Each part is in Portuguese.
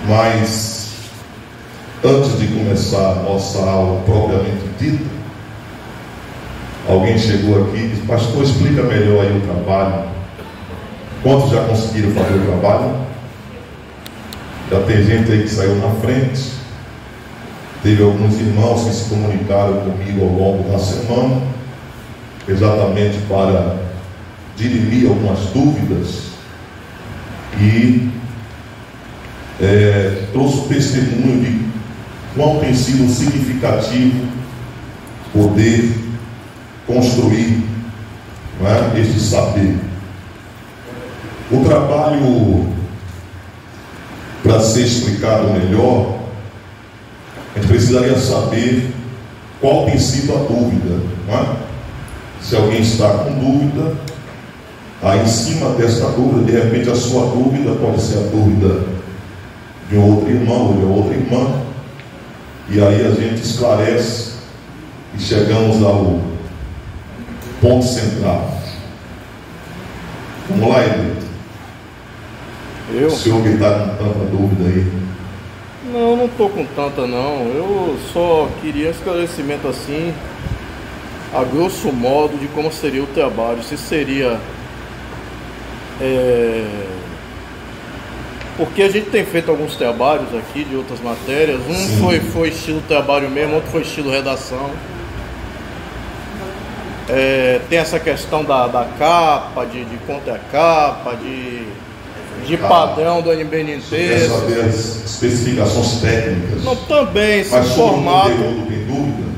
Mas antes de começar a nossa aula propriamente dita, alguém chegou aqui e disse: pastor, explica melhor aí o trabalho. Quantos já conseguiram fazer o trabalho? Já tem gente aí que saiu na frente. Teve alguns irmãos que se comunicaram comigo ao longo da semana, exatamente para dirimir algumas dúvidas, e trouxe o testemunho de quão tem sido significativo poder construir, não é, este saber. O trabalho, para ser explicado melhor, a gente precisaria saber qual tem sido a dúvida, não é? Se alguém está com dúvida, aí em cima desta dúvida, de repente a sua dúvida pode ser a dúvida de um outro irmão ou de outra irmã, e aí a gente esclarece e chegamos ao ponto central. Vamos lá, Edito. O senhor que está com tanta dúvida aí? Não estou com tanta não. Eu só queria um esclarecimento assim, a grosso modo, de como seria o trabalho. Se seria porque a gente tem feito alguns trabalhos aqui de outras matérias. Foi estilo trabalho mesmo, outro foi estilo redação. Tem essa questão da capa, de contracapa, de padrão do NBNT. Quer saber as especificações técnicas? Não, também, esse mas formato. Mas sobre o conteúdo tem dúvida?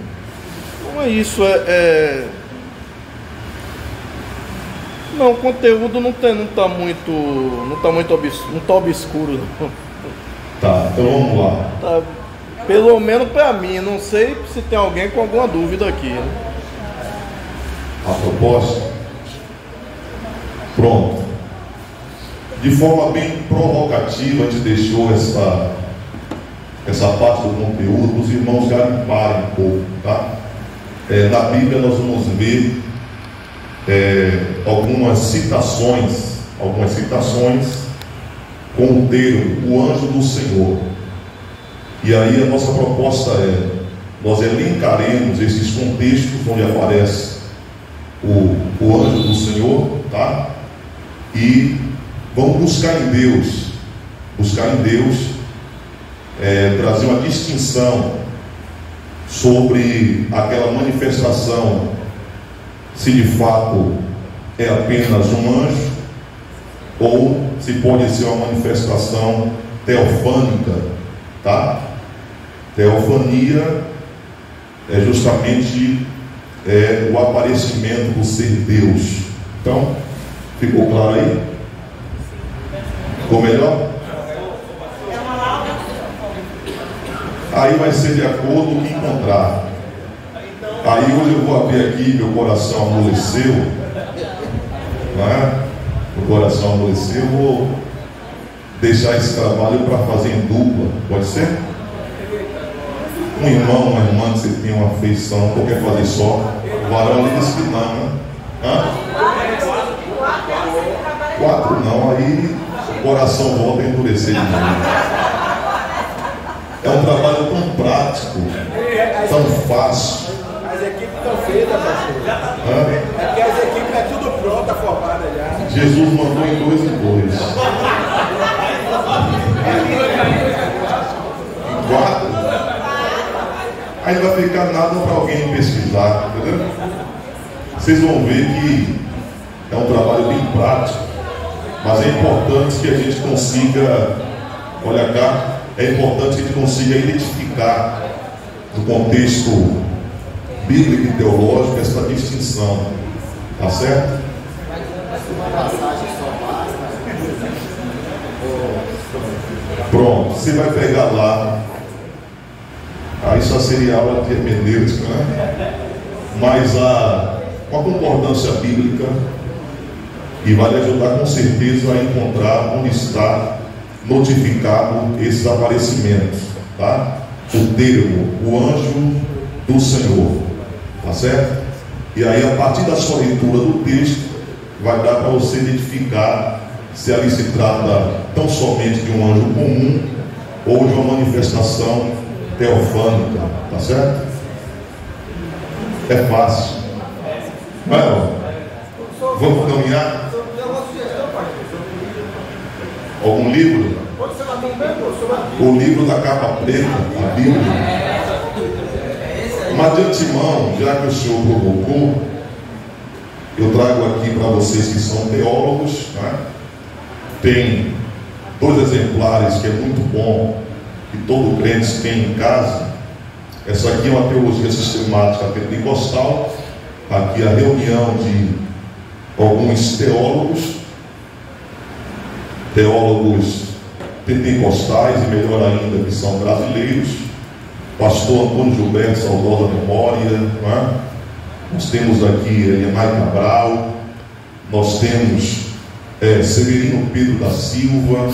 Não é isso, Não, o conteúdo não tá muito obscuro, não. Tá, então vamos lá. Tá, pelo menos para mim, não sei se tem alguém com alguma dúvida aqui, né? A proposta? Pronto. De forma bem provocativa, a gente deixou essa parte do conteúdo para os irmãos garimparem um pouco, tá? Na Bíblia nós vamos ver algumas citações com o termo o anjo do Senhor. E aí a nossa proposta nós elencaremos esses contextos onde aparece o anjo do Senhor, tá? E vamos buscar em Deus, trazer uma distinção sobre aquela manifestação, se de fato é apenas um anjo, ou se pode ser uma manifestação teofânica, tá? Teofania é justamente o aparecimento do ser Deus. Então, ficou claro aí? Ficou melhor? Aí vai ser de acordo com o que encontrar. Aí hoje eu vou abrir aqui, meu coração amoleceu, não é? Meu coração amoleceu, eu vou deixar esse trabalho para fazer em dupla, pode ser? Um irmão, uma irmã que você tem uma afeição, ou quer fazer só? O varão ali disse que não, né? Hã? 4 não, aí o coração volta a endurecer de novo. É um trabalho tão prático, tão fácil. As equipes estão feitas, pastor. É porque as equipes estão tudo pronta, formada já. Jesus mandou em 2 em 2. Em 4. Aí não vai ficar nada para alguém pesquisar, entendeu? Vocês vão ver que é um trabalho bem prático, mas é importante que a gente consiga, olha cá, é importante que a gente consiga identificar no contexto bíblico e teológico essa distinção, tá certo? Pronto, você vai pegar lá, aí só seria aula de hermenêutica, né? Mas uma concordância bíblica, e vai lhe ajudar com certeza a encontrar onde está notificado esses aparecimentos, tá? O termo, o anjo do Senhor, tá certo? E aí, a partir da sua leitura do texto, vai dar para você identificar se ali se trata tão somente de um anjo comum ou de uma manifestação teofânica, tá certo? É fácil. Vai, vamos caminhar? Algum livro? O livro da capa preta, a Bíblia. Mas de antemão, já que o senhor provocou, eu trago aqui para vocês que são teólogos, né? Tem 2 exemplares que é muito bom, que todo crente tem em casa. Essa aqui é uma teologia sistemática pentecostal. Aqui a reunião de alguns teólogos pentecostais, e melhor ainda, que são brasileiros. Pastor Antônio Gilberto, saudosa memória, né? Nós temos aqui Emai Cabral, nós temos Severino Pedro da Silva,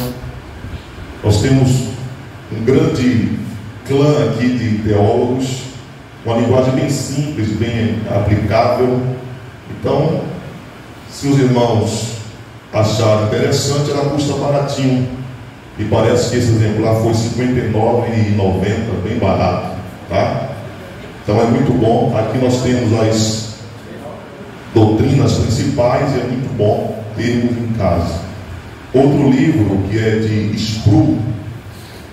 nós temos um grande clã aqui de teólogos, uma linguagem bem simples, bem aplicável. Então, se os irmãos acharem interessante, ela custa baratinho, e parece que esse exemplar foi R$ 59,90, bem barato, tá? Então é muito bom. Aqui nós temos as doutrinas principais, e é muito bom termos em casa. Outro livro que é de Sproul,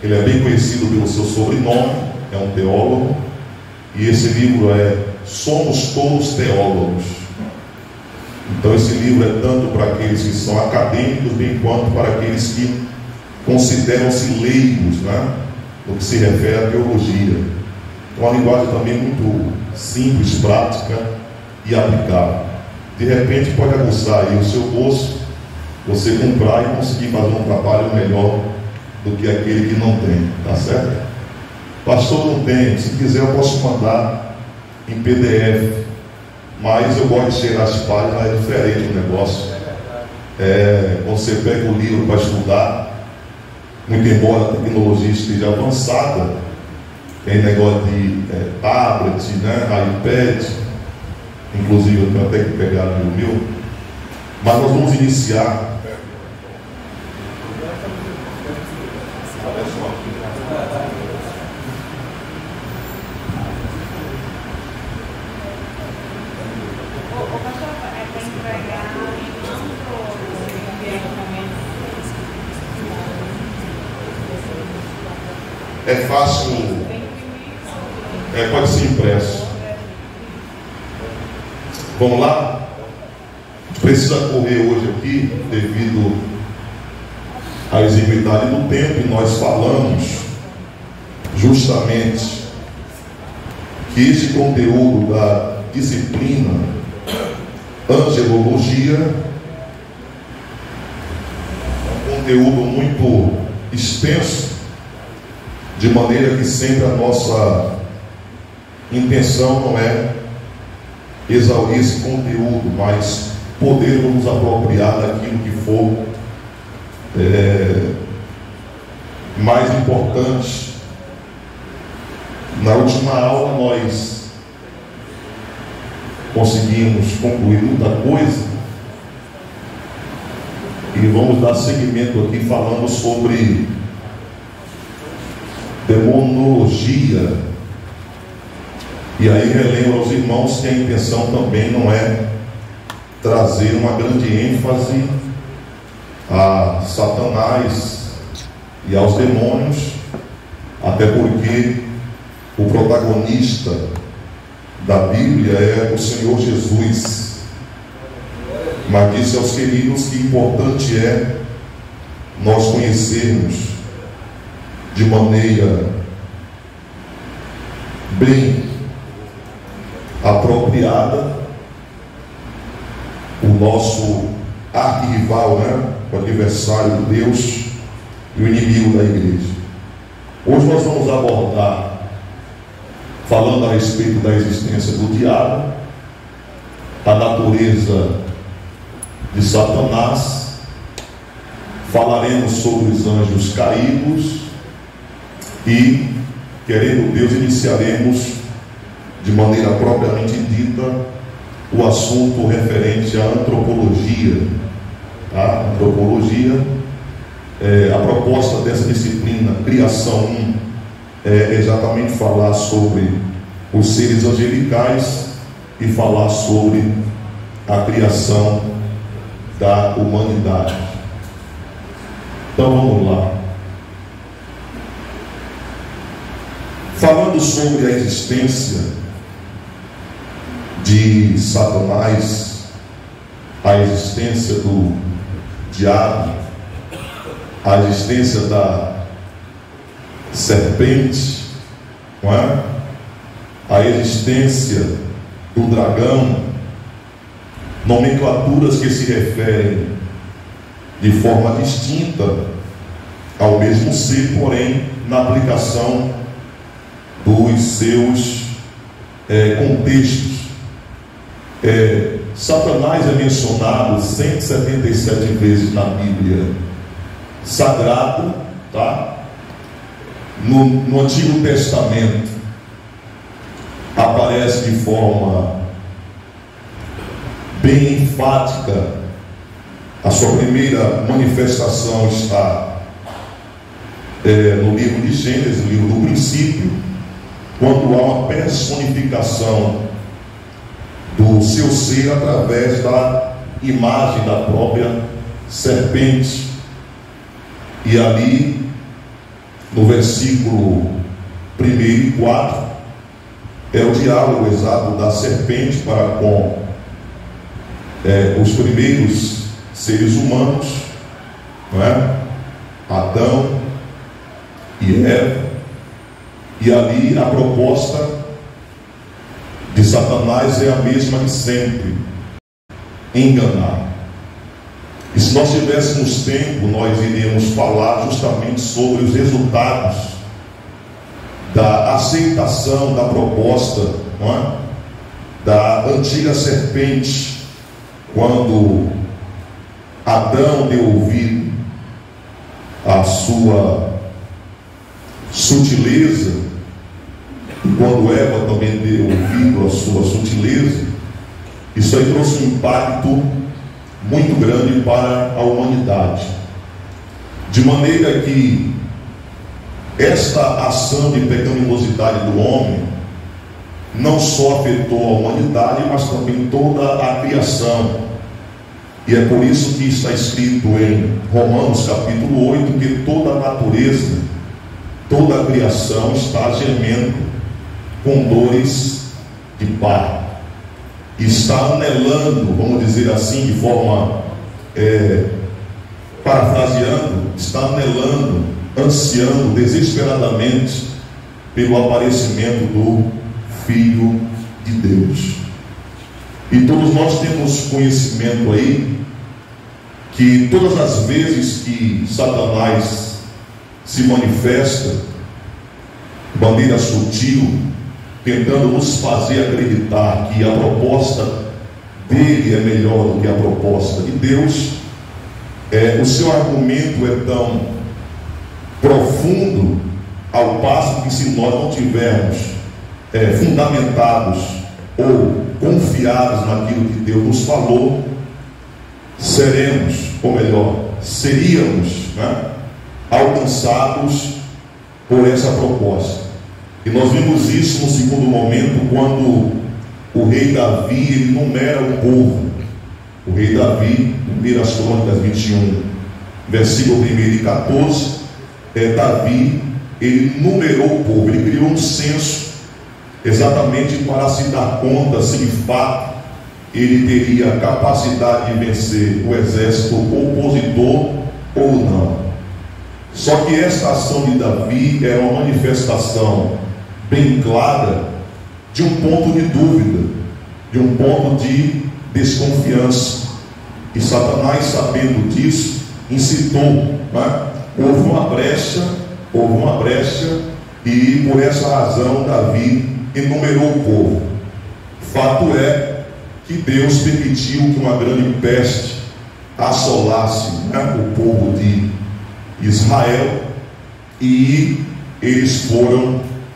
ele é bem conhecido pelo seu sobrenome, é um teólogo, e esse livro é Somos Todos Teólogos. Então esse livro é tanto para aqueles que são acadêmicos, bem quanto para aqueles que consideram-se leigos, né, no que se refere à teologia. Uma linguagem também muito simples, prática e aplicável. De repente pode aguçar aí o seu bolso, você comprar e conseguir fazer um trabalho melhor do que aquele que não tem, tá certo? Pastor, não tem, se quiser eu posso mandar em PDF, mas eu gosto de cheirar as páginas, é diferente o negócio. Você pega o livro para estudar, muito embora a tecnologia esteja avançada, tem negócio de tablet, né, iPad, inclusive eu tenho até que pegar o meu, mas nós vamos iniciar. É fácil, pode ser impresso. Vamos lá? Precisa correr hoje aqui, devido à exiguidade do tempo, e nós falamos justamente que este conteúdo da disciplina angelologia é um conteúdo muito extenso, de maneira que sempre a nossa intenção não é exaurir esse conteúdo, mas poder nos apropriar daquilo que for mais importante. Na última aula nós conseguimos concluir muita coisa, e vamos dar seguimento aqui falando sobre demonologia. E aí relembro aos irmãos que a intenção também não é trazer uma grande ênfase a Satanás e aos demônios, até porque o protagonista da Bíblia é o Senhor Jesus. Mas disse aos queridos que importante é nós conhecermos de maneira bem apropriada o nosso arquirrival, né? O adversário de Deus e o inimigo da igreja. Hoje nós vamos abordar, falando a respeito da existência do diabo, a natureza de Satanás, falaremos sobre os anjos caídos e, querendo Deus, iniciaremos de maneira propriamente dita o assunto referente à antropologia, tá? Antropologia, A proposta dessa disciplina, Criação 1, é exatamente falar sobre os seres angelicais e falar sobre a criação da humanidade. Então vamos lá. Falando sobre a existência de Satanás, a existência do diabo, a existência da serpente, não é? A existência do dragão, nomenclaturas que se referem de forma distinta ao mesmo ser, porém na aplicação dos seus contextos. Satanás é mencionado 177 vezes na Bíblia Sagrada, tá? No Antigo Testamento aparece de forma bem enfática. A sua primeira manifestação está no livro de Gênesis, no livro do princípio, quando há uma personificação do seu ser através da imagem da própria serpente. E ali, no versículo 1 e 4, é o diálogo exato da serpente para com os primeiros seres humanos, não é? Adão e Eva. E ali a proposta de Satanás é a mesma de sempre: enganar. E se nós tivéssemos tempo, nós iríamos falar justamente sobre os resultados da aceitação da proposta, não é? Da antiga serpente, quando Adão deu ouvido à sua sutileza, e quando Eva também deu ouvido à sua sutileza. Isso aí trouxe um impacto muito grande para a humanidade, de maneira que esta ação de pecaminosidade do homem não só afetou a humanidade, mas também toda a criação. E é por isso que está escrito em Romanos capítulo 8 que toda a natureza, toda a criação está gemendo com dores de parto, está anelando, vamos dizer assim, de forma parafraseando, está anelando, ansiando desesperadamente pelo aparecimento do Filho de Deus. E todos nós temos conhecimento aí que todas as vezes que Satanás se manifesta de maneira sutil, tentando nos fazer acreditar que a proposta dele é melhor do que a proposta de Deus, o seu argumento é tão profundo, ao passo que, se nós não tivermos fundamentados ou confiados naquilo que Deus nos falou, seríamos, né, alcançados por essa proposta. E nós vimos isso no segundo momento, quando o rei Davi, ele numera o povo. O rei Davi, 1 Crônicas 21, versículo 1 e 14, Davi, ele numerou o povo, ele criou um censo, exatamente para se dar conta se de fato ele teria capacidade de vencer o exército opositor ou não. Só que esta ação de Davi era uma manifestação bem clara de um ponto de dúvida, de um ponto de desconfiança. E Satanás, sabendo disso, incitou, né? Houve uma brecha, e por essa razão Davi enumerou o povo. Fato é que Deus permitiu que uma grande peste assolasse, né, o povo de Israel, e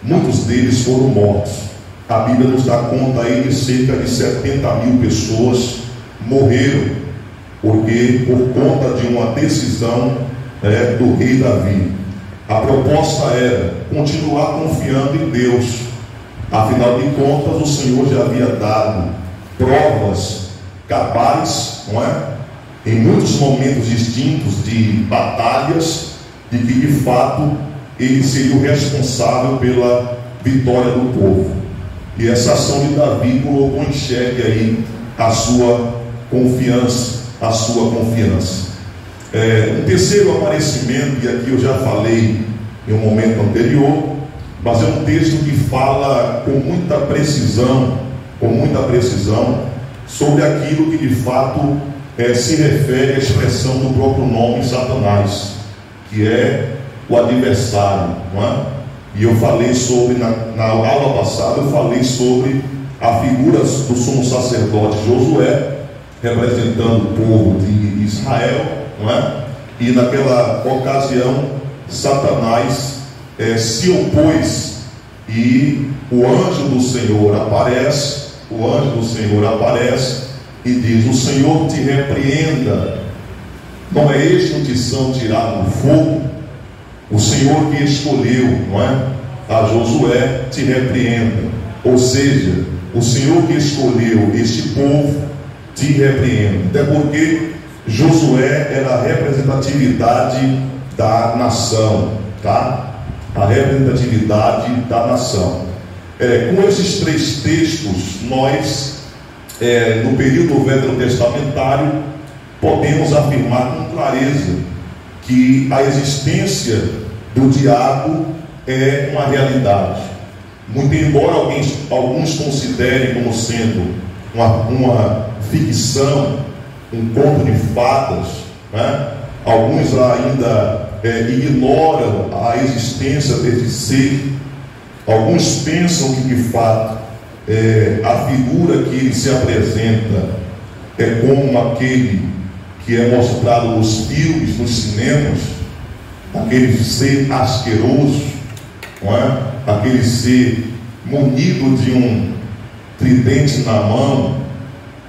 muitos deles foram mortos. A Bíblia nos dá conta aí de cerca de 70 mil pessoas morreram, porque por conta de uma decisão do rei Davi. A proposta era continuar confiando em Deus. Afinal de contas, o Senhor já havia dado provas cabais, não é? Em muitos momentos distintos de batalhas, de que de fato ele seria o responsável pela vitória do povo. E essa ação de Davi colocou em xeque aí a sua confiança, um terceiro aparecimento, e aqui eu já falei em um momento anterior, mas é um texto que fala com muita precisão sobre aquilo que de fato se refere à expressão do próprio nome Satanás, que é o adversário, não é? E eu falei sobre, na aula passada, eu falei sobre a figura do sumo sacerdote Josué, representando o povo de Israel, não é? E naquela ocasião, Satanás se opôs, e o anjo do Senhor aparece, e diz: o Senhor te repreenda, não é este um tição tirado do fogo? O Senhor que escolheu, não é, a Josué te repreenda. Ou seja, o Senhor que escolheu este povo te repreenda. Até porque Josué era a representatividade da nação, tá? A representatividade da nação. Com esses três textos, nós, no período veterotestamentário, podemos afirmar com clareza que a existência do diabo é uma realidade. Muito embora alguns considerem como sendo uma ficção, um conto de fadas, né? Alguns ainda ignoram a existência desse ser. Alguns pensam que de fato a figura que ele se apresenta é como aquele que é mostrado nos filmes, nos cinemas, aquele ser asqueroso, não é? Aquele ser munido de um tridente na mão,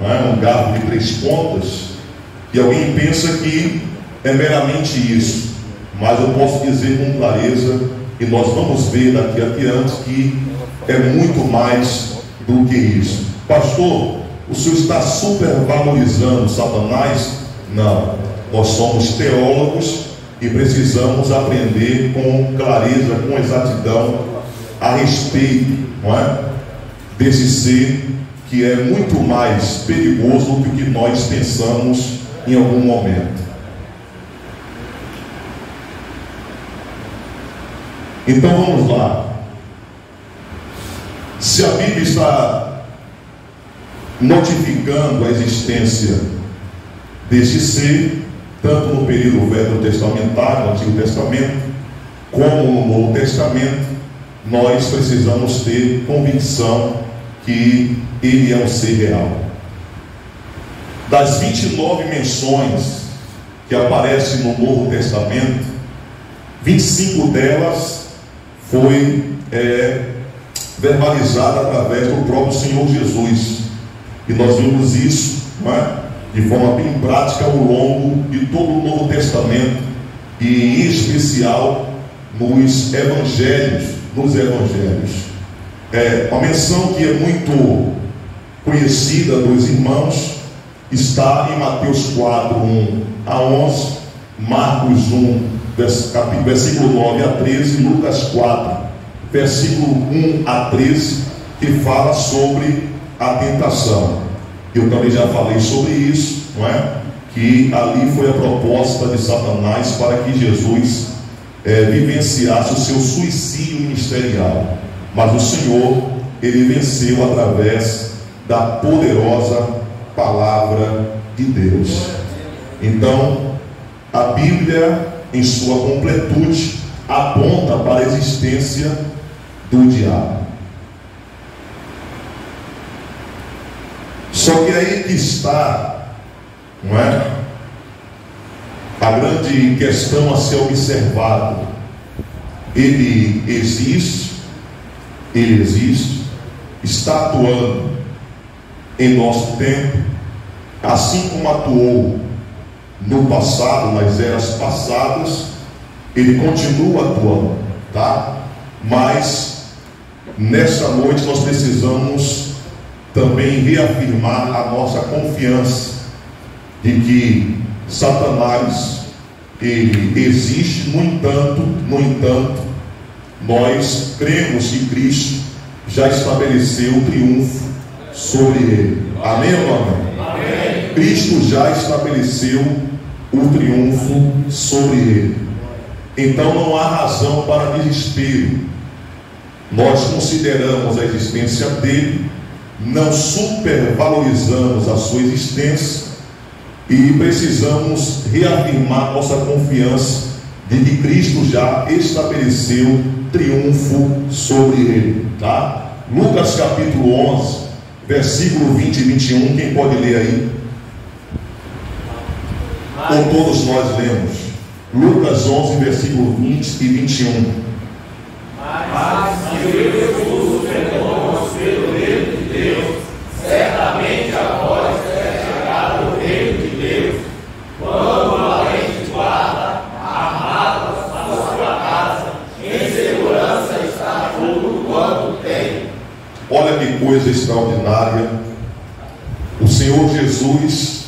não é? Um garfo de 3 pontas, e alguém pensa que é meramente isso. Mas eu posso dizer com clareza, e nós vamos ver daqui adiante, que é muito mais do que isso. Pastor, o senhor está supervalorizando Satanás? Não, nós somos teólogos e precisamos aprender com clareza, com exatidão a respeito, não é, desse ser que é muito mais perigoso do que o que nós pensamos em algum momento. Então vamos lá. Se a Bíblia está notificando a existência deste ser, tanto no período veterotestamentário, no Antigo Testamento, como no Novo Testamento, nós precisamos ter convicção que ele é um ser real. Das 29 menções que aparecem no Novo Testamento, 25 delas foi verbalizada através do próprio Senhor Jesus, e nós vimos isso, não é, de forma bem prática ao longo de todo o Novo Testamento, e em especial nos Evangelhos. Uma menção que é muito conhecida dos irmãos está em Mateus 4, 1 a 11, Marcos 1, versículo 9 a 13, Lucas 4, versículo 1 a 13, que fala sobre a tentação. Eu também já falei sobre isso, não é? Que ali foi a proposta de Satanás para que Jesus vivenciasse o seu suicídio ministerial. Mas o Senhor, ele venceu através da poderosa palavra de Deus. Então, a Bíblia, em sua completude, aponta para a existência do diabo. Só que aí que está, não é, a grande questão a ser observada. Ele existe, está atuando em nosso tempo, assim como atuou no passado, nas eras passadas, Ele continua atuando, tá? Mas nessa noite nós precisamos também reafirmar a nossa confiança de que Satanás, ele existe. No entanto, nós cremos que Cristo já estabeleceu o triunfo sobre ele. Amém ou não? Amém. Cristo já estabeleceu o triunfo sobre ele. Então não há razão para desespero. Nós consideramos a existência dele, não supervalorizamos a sua existência e precisamos reafirmar nossa confiança de que Cristo já estabeleceu triunfo sobre ele, tá? Lucas capítulo 11, versículo 20 e 21, quem pode ler aí? Ou todos nós lemos? Lucas 11, versículo 20 e 21. Mas se Jesus fenômenos pelo reino de Deus, certamente a vós é chegado o reino de Deus, quando uma valente guarda, armada na sua casa, em segurança está tudo quanto tem. Olha que coisa extraordinária. O Senhor Jesus,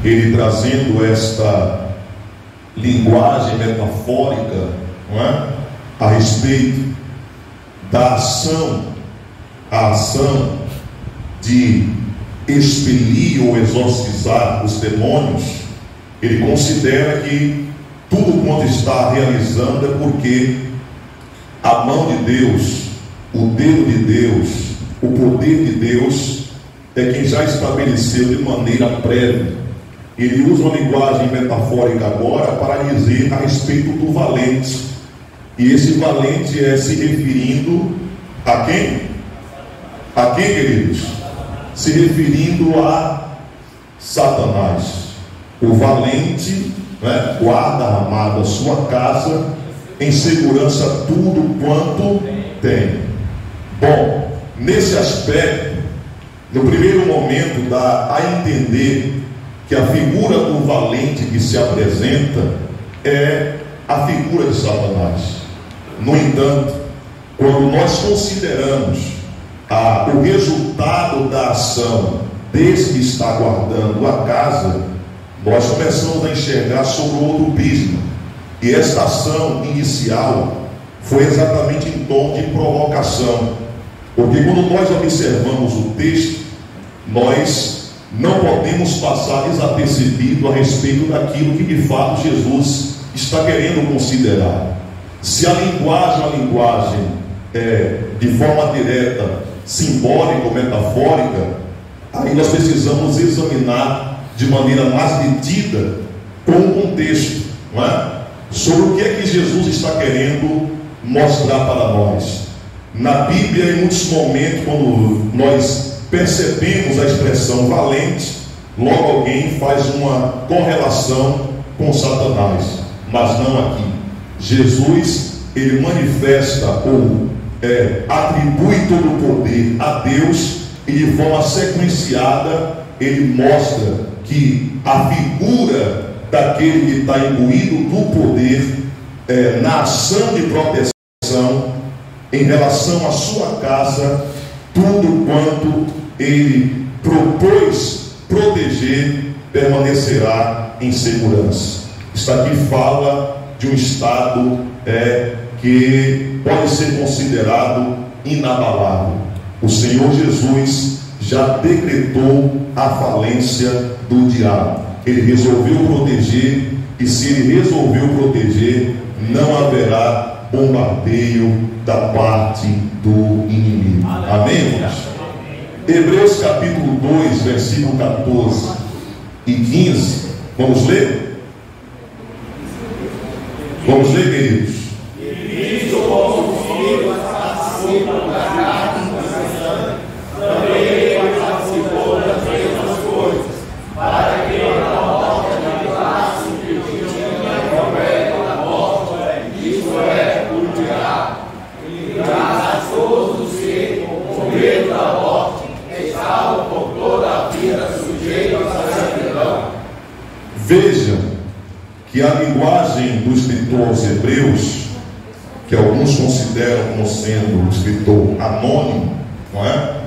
ele trazendo esta linguagem metafórica, não é? A respeito da ação, a ação de expelir ou exorcizar os demônios, ele considera que tudo quanto está realizando é porque a mão de Deus, o dedo de Deus, o poder de Deus é quem já estabeleceu de maneira prévia. Ele usa uma linguagem metafórica agora para dizer a respeito do valente. E esse valente é se referindo a quem? A quem, queridos? Se referindo a Satanás. O valente, né, guarda armado a sua casa, em segurança tudo quanto tem. Bom, nesse aspecto, no primeiro momento dá a entender que a figura do valente que se apresenta é a figura de Satanás. No entanto, quando nós consideramos o resultado da ação desse que está guardando a casa, nós começamos a enxergar sobre outro prisma. E esta ação inicial foi exatamente em tom de provocação, porque quando nós observamos o texto, nós não podemos passar desapercebido a respeito daquilo que de fato Jesus está querendo considerar. Se a linguagem é uma linguagem de forma direta, simbólica ou metafórica, aí nós precisamos examinar de maneira mais detida com o contexto, não é? Sobre o que é que Jesus está querendo mostrar para nós. Na Bíblia, em muitos momentos, quando nós percebemos a expressão valente, logo alguém faz uma correlação com Satanás, mas não aqui. Jesus, ele manifesta ou atribui todo o poder a Deus, e de forma sequenciada ele mostra que a figura daquele que está imbuído do poder na ação de proteção em relação à sua casa, tudo quanto ele propôs proteger permanecerá em segurança. Isso aqui fala de um estado que pode ser considerado inabalável. O Senhor Jesus já decretou a falência do diabo. Ele resolveu proteger, e se ele resolveu proteger, não haverá bombardeio da parte do inimigo. Amém, irmãos? Hebreus capítulo 2, versículo 14 e 15. Vamos ler? Vamos ler, queridos? que a linguagem do escritor aos Hebreus, que alguns consideram como sendo um escritor anônimo, não é?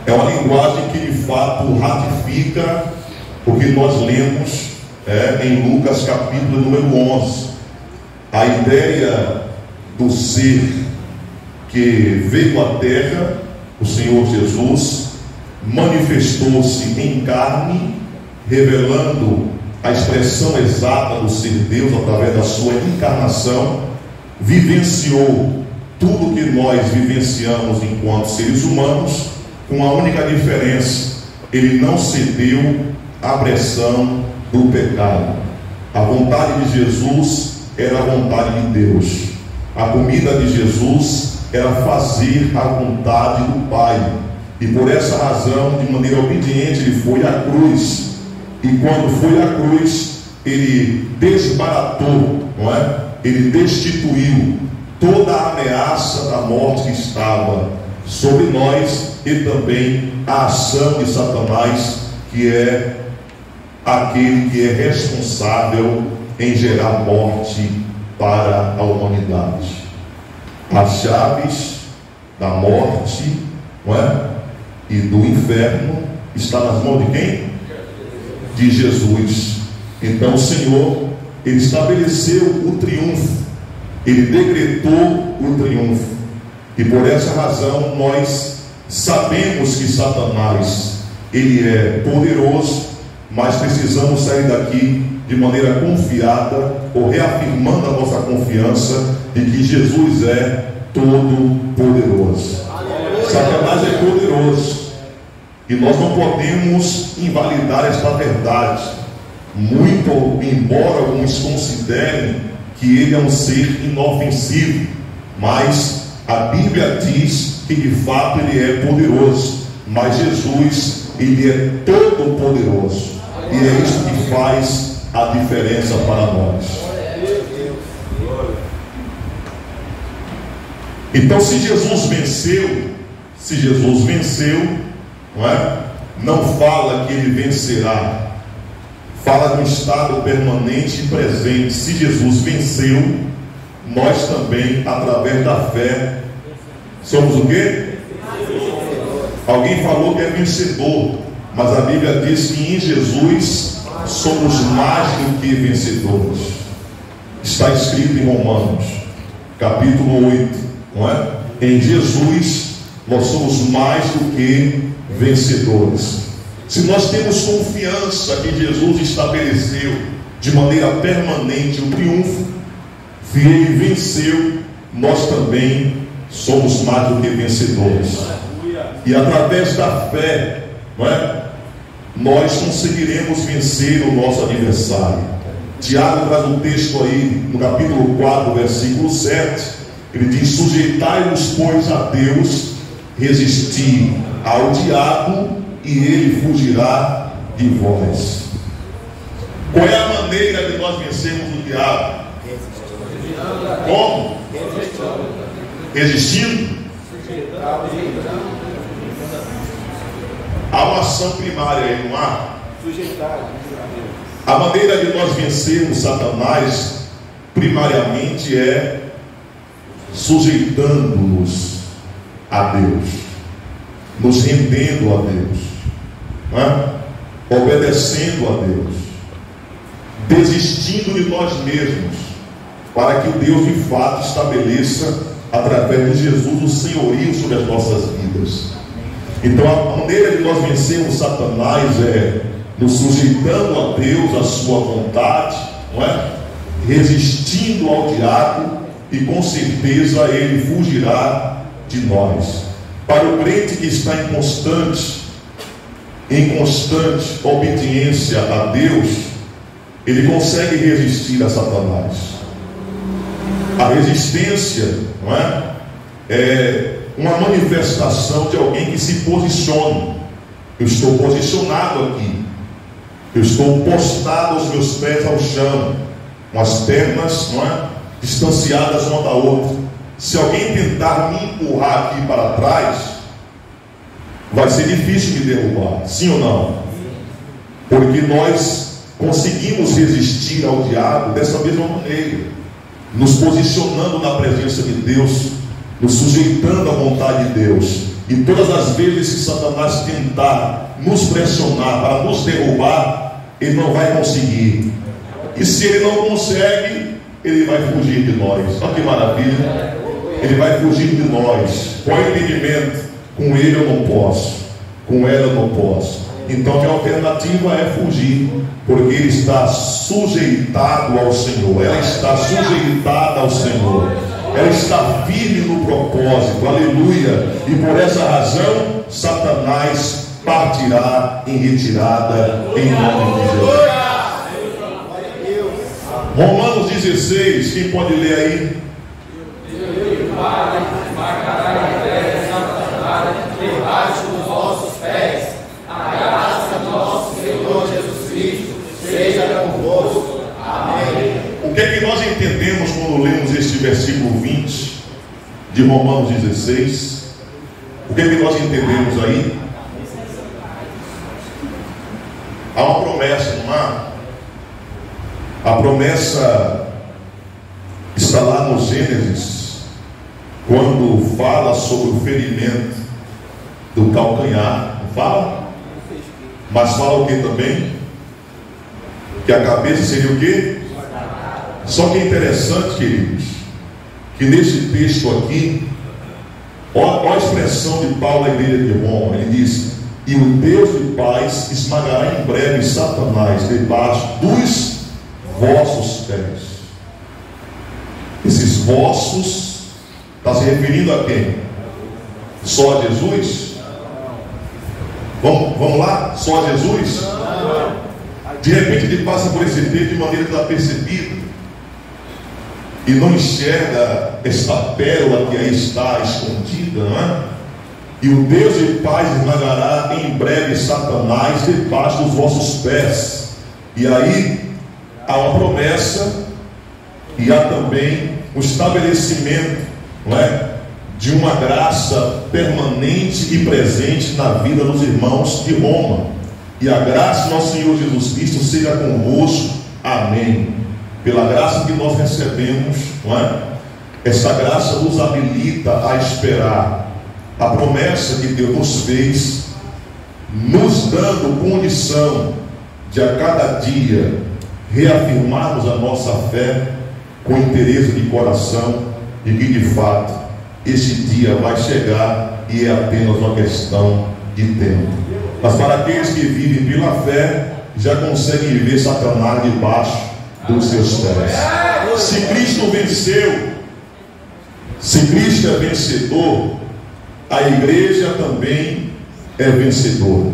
É uma linguagem que de fato ratifica o que nós lemos em Lucas capítulo número 11. A ideia do ser que veio à terra, o Senhor Jesus, manifestou-se em carne, revelando a expressão exata do ser Deus através da sua encarnação, vivenciou tudo que nós vivenciamos enquanto seres humanos, com uma única diferença: ele não cedeu à pressão do pecado. A vontade de Jesus era a vontade de Deus. A comida de Jesus era fazer a vontade do Pai, e por essa razão, de maneira obediente, ele foi à cruz. E quando foi à cruz, ele desbaratou, não é? Ele destituiu toda a ameaça da morte que estava sobre nós, e também a ação de Satanás, que é aquele que é responsável em gerar morte para a humanidade. As chaves da morte, não é? E do inferno está nas mãos de quem? De Jesus. Então o Senhor, ele estabeleceu o triunfo, ele decretou o triunfo, e por essa razão nós sabemos que Satanás, ele é poderoso, mas precisamos sair daqui de maneira confiada, ou reafirmando a nossa confiança de que Jesus é todo poderoso. Satanás é poderoso, e nós não podemos invalidar esta verdade, muito embora alguns considerem que ele é um ser inofensivo, mas a Bíblia diz que de fato ele é poderoso. Mas Jesus, ele é todo poderoso, e é isso que faz a diferença para nós. Então, se Jesus venceu, não é? Não fala que ele vencerá, fala de um estado permanente e presente. Se Jesus venceu, nós também, através da fé, somos o quê? Alguém falou que é vencedor, mas a Bíblia diz que em Jesus somos mais do que vencedores. Está escrito em Romanos capítulo 8, não é? Em Jesus nós somos mais do que vencedores. Se nós temos confiança que Jesus estabeleceu de maneira permanente o triunfo, se ele venceu, nós também somos mais do que vencedores. E através da fé, não é? Nós conseguiremos vencer o nosso adversário. Tiago traz um texto aí no capítulo 4, versículo 7. Ele diz: sujeitai-vos, pois, a Deus, resistir ao diabo, e ele fugirá de vós. Qual é a maneira de nós vencermos o diabo? Como? Resistindo? Há uma ação primária aí, não há? A maneira de nós vencermos Satanás, primariamente, é sujeitando-nos a Deus, nos rendendo a Deus, não é? Obedecendo a Deus, desistindo de nós mesmos, para que Deus de fato estabeleça, através de Jesus, o senhorio sobre as nossas vidas. Então a maneira de nós vencermos Satanás é nos sujeitando a Deus, a sua vontade, não é? Resistindo ao diabo, e com certeza ele fugirá de nós. Para o crente que está em constante obediência a Deus, ele consegue resistir a Satanás. A resistência, não é? É uma manifestação de alguém que se posiciona. Eu estou posicionado aqui, eu estou postado aos meus pés ao chão, com as pernas, não é? Distanciadas uma da outra. Se alguém tentar me empurrar aqui para trás, vai ser difícil me derrubar, sim ou não? Porque nós conseguimos resistir ao diabo dessa mesma maneira, nos posicionando na presença de Deus, nos sujeitando à vontade de Deus. E todas as vezes que Satanás tentar nos pressionar para nos derrubar, ele não vai conseguir. E se ele não consegue, ele vai fugir de nós. Olha que maravilha! Ele vai fugir de nós. Qual é o entendimento? Com ele eu não posso, com ela eu não posso. Então a alternativa é fugir, porque ele está sujeitado ao Senhor, ela está sujeitada ao Senhor, ela está firme no propósito, aleluia. E por essa razão Satanás partirá em retirada em nome de Jesus. Romanos 16, quem pode ler aí? Debaixo dos vossos pés, a graça do nosso Senhor Jesus Cristo seja convosco. Amém. O que é que nós entendemos quando lemos este versículo 20 de Romanos 16? O que é que nós entendemos aí? Há uma promessa, não há? A promessa está lá no Gênesis, quando fala sobre o ferimento do calcanhar, não fala? Mas fala o que também? Que a cabeça seria o quê? Só que é interessante, queridos, que nesse texto aqui, olha a expressão de Paulo à igreja de Roma. Ele diz: e o Deus de paz esmagará em breve Satanás debaixo dos vossos pés. Esses vossos está se referindo a quem? Só a Jesus? Vamos lá? Só a Jesus? De repente ele passa por esse texto de maneira que está percebido e não enxerga esta pérola que aí está escondida, não é? E o Deus de paz esmagará em breve Satanás debaixo dos vossos pés. E aí há uma promessa e há também o estabelecimento, não é, de uma graça permanente e presente na vida dos irmãos de Roma. E a graça do nosso Senhor Jesus Cristo seja convosco. Amém. Pela graça que nós recebemos, não é? Essa graça nos habilita a esperar a promessa que Deus nos fez, nos dando condição de a cada dia reafirmarmos a nossa fé com interesse de coração, e que de fato esse dia vai chegar e é apenas uma questão de tempo. Mas para aqueles que vivem pela fé, já conseguem ver Satanás debaixo dos seus pés. Se Cristo venceu, se Cristo é vencedor, a igreja também é vencedora.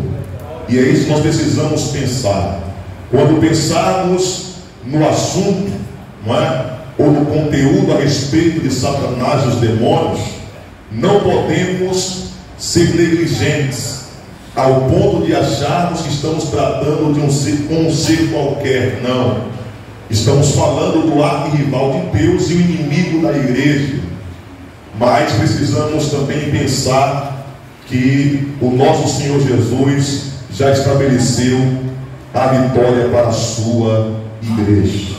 E é isso que nós precisamos pensar. Quando pensarmos no assunto, não é? Ou no conteúdo a respeito de Satanás e os demônios, não podemos ser negligentes ao ponto de acharmos que estamos tratando de um ser qualquer. Não, estamos falando do arquirrival de Deus e o inimigo da igreja. Mas precisamos também pensar que o nosso Senhor Jesus já estabeleceu a vitória para a sua igreja.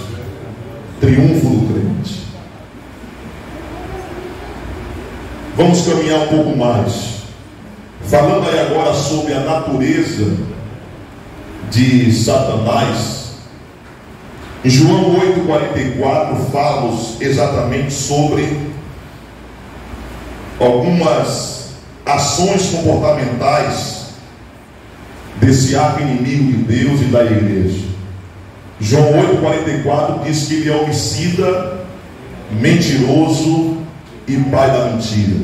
Triunfo do crente. Vamos caminhar um pouco mais, falando aí agora sobre a natureza de Satanás. Em João 8,44 fala-nos exatamente sobre algumas ações comportamentais desse arqui-inimigo de Deus e da igreja. João 8,44 diz que ele é homicida, mentiroso e pai da mentira.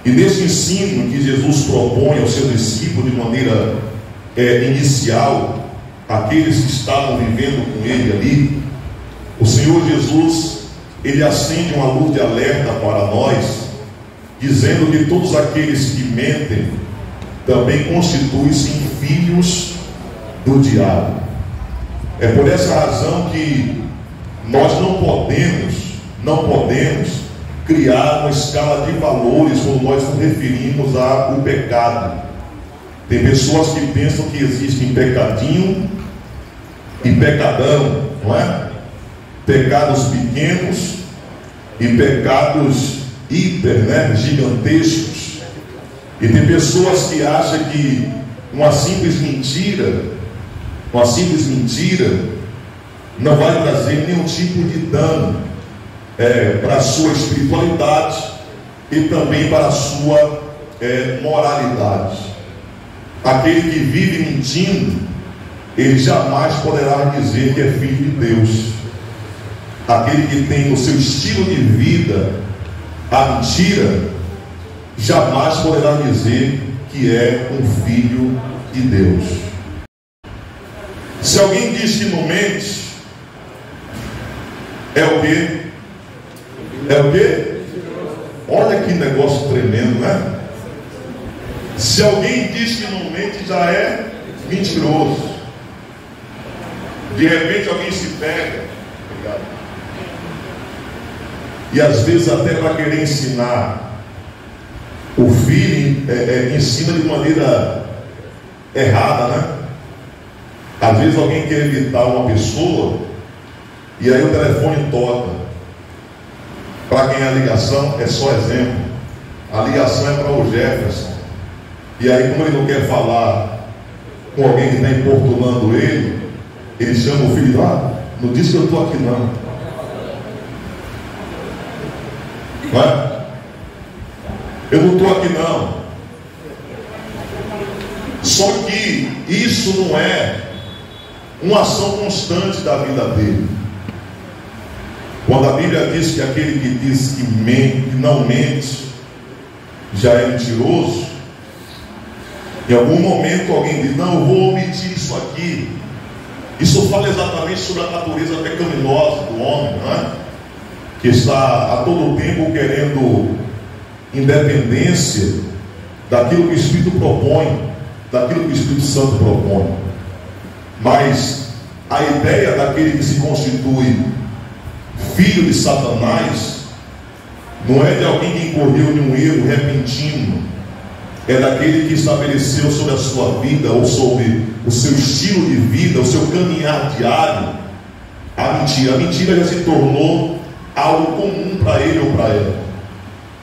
E nesse ensino que Jesus propõe aos seus discípulos de maneira inicial, aqueles que estavam vivendo com ele ali, o Senhor Jesus, ele acende uma luz de alerta para nós, dizendo que todos aqueles que mentem também constituem-se em filhos do diabo. É por essa razão que nós não podemos criar uma escala de valores quando nós nos referimos ao pecado. Tem pessoas que pensam que existe pecadinho e pecadão, não é? Pecados pequenos e pecados gigantescos. E tem pessoas que acham que uma simples mentira não vai trazer nenhum tipo de dano para a sua espiritualidade e também para a sua moralidade. Aquele que vive mentindo, ele jamais poderá dizer que é filho de Deus. Aquele que tem no seu estilo de vida a mentira, jamais poderá dizer que é um filho de Deus. Se alguém diz que não mente, é o quê? É o quê? Olha que negócio tremendo, né? Se alguém diz que não mente, já é mentiroso. De repente alguém se pega, e às vezes até para querer ensinar, o filho ensina de maneira errada, né? Às vezes alguém quer evitar uma pessoa, e aí o telefone toca. Para quem é a ligação, é só exemplo. A ligação é para o Jefferson. E aí, como ele não quer falar com alguém que está importunando ele, ele chama o filho lá. Não diz que eu estou aqui não. Não é? Eu não estou aqui não. Só que isso não é uma ação constante da vida dele. Quando a Bíblia diz que aquele que diz que não mente já é mentiroso, em algum momento alguém diz: não, eu vou omitir isso aqui. Isso fala exatamente sobre a natureza pecaminosa do homem, não é? Que está a todo tempo querendo independência daquilo que o Espírito propõe, daquilo que o Espírito Santo propõe. Mas a ideia daquele que se constitui filho de Satanás não é de alguém que incorreu em um erro repentino, é daquele que estabeleceu sobre a sua vida ou sobre o seu estilo de vida, o seu caminhar diário, a mentira. A mentira já se tornou algo comum para ele ou para ela.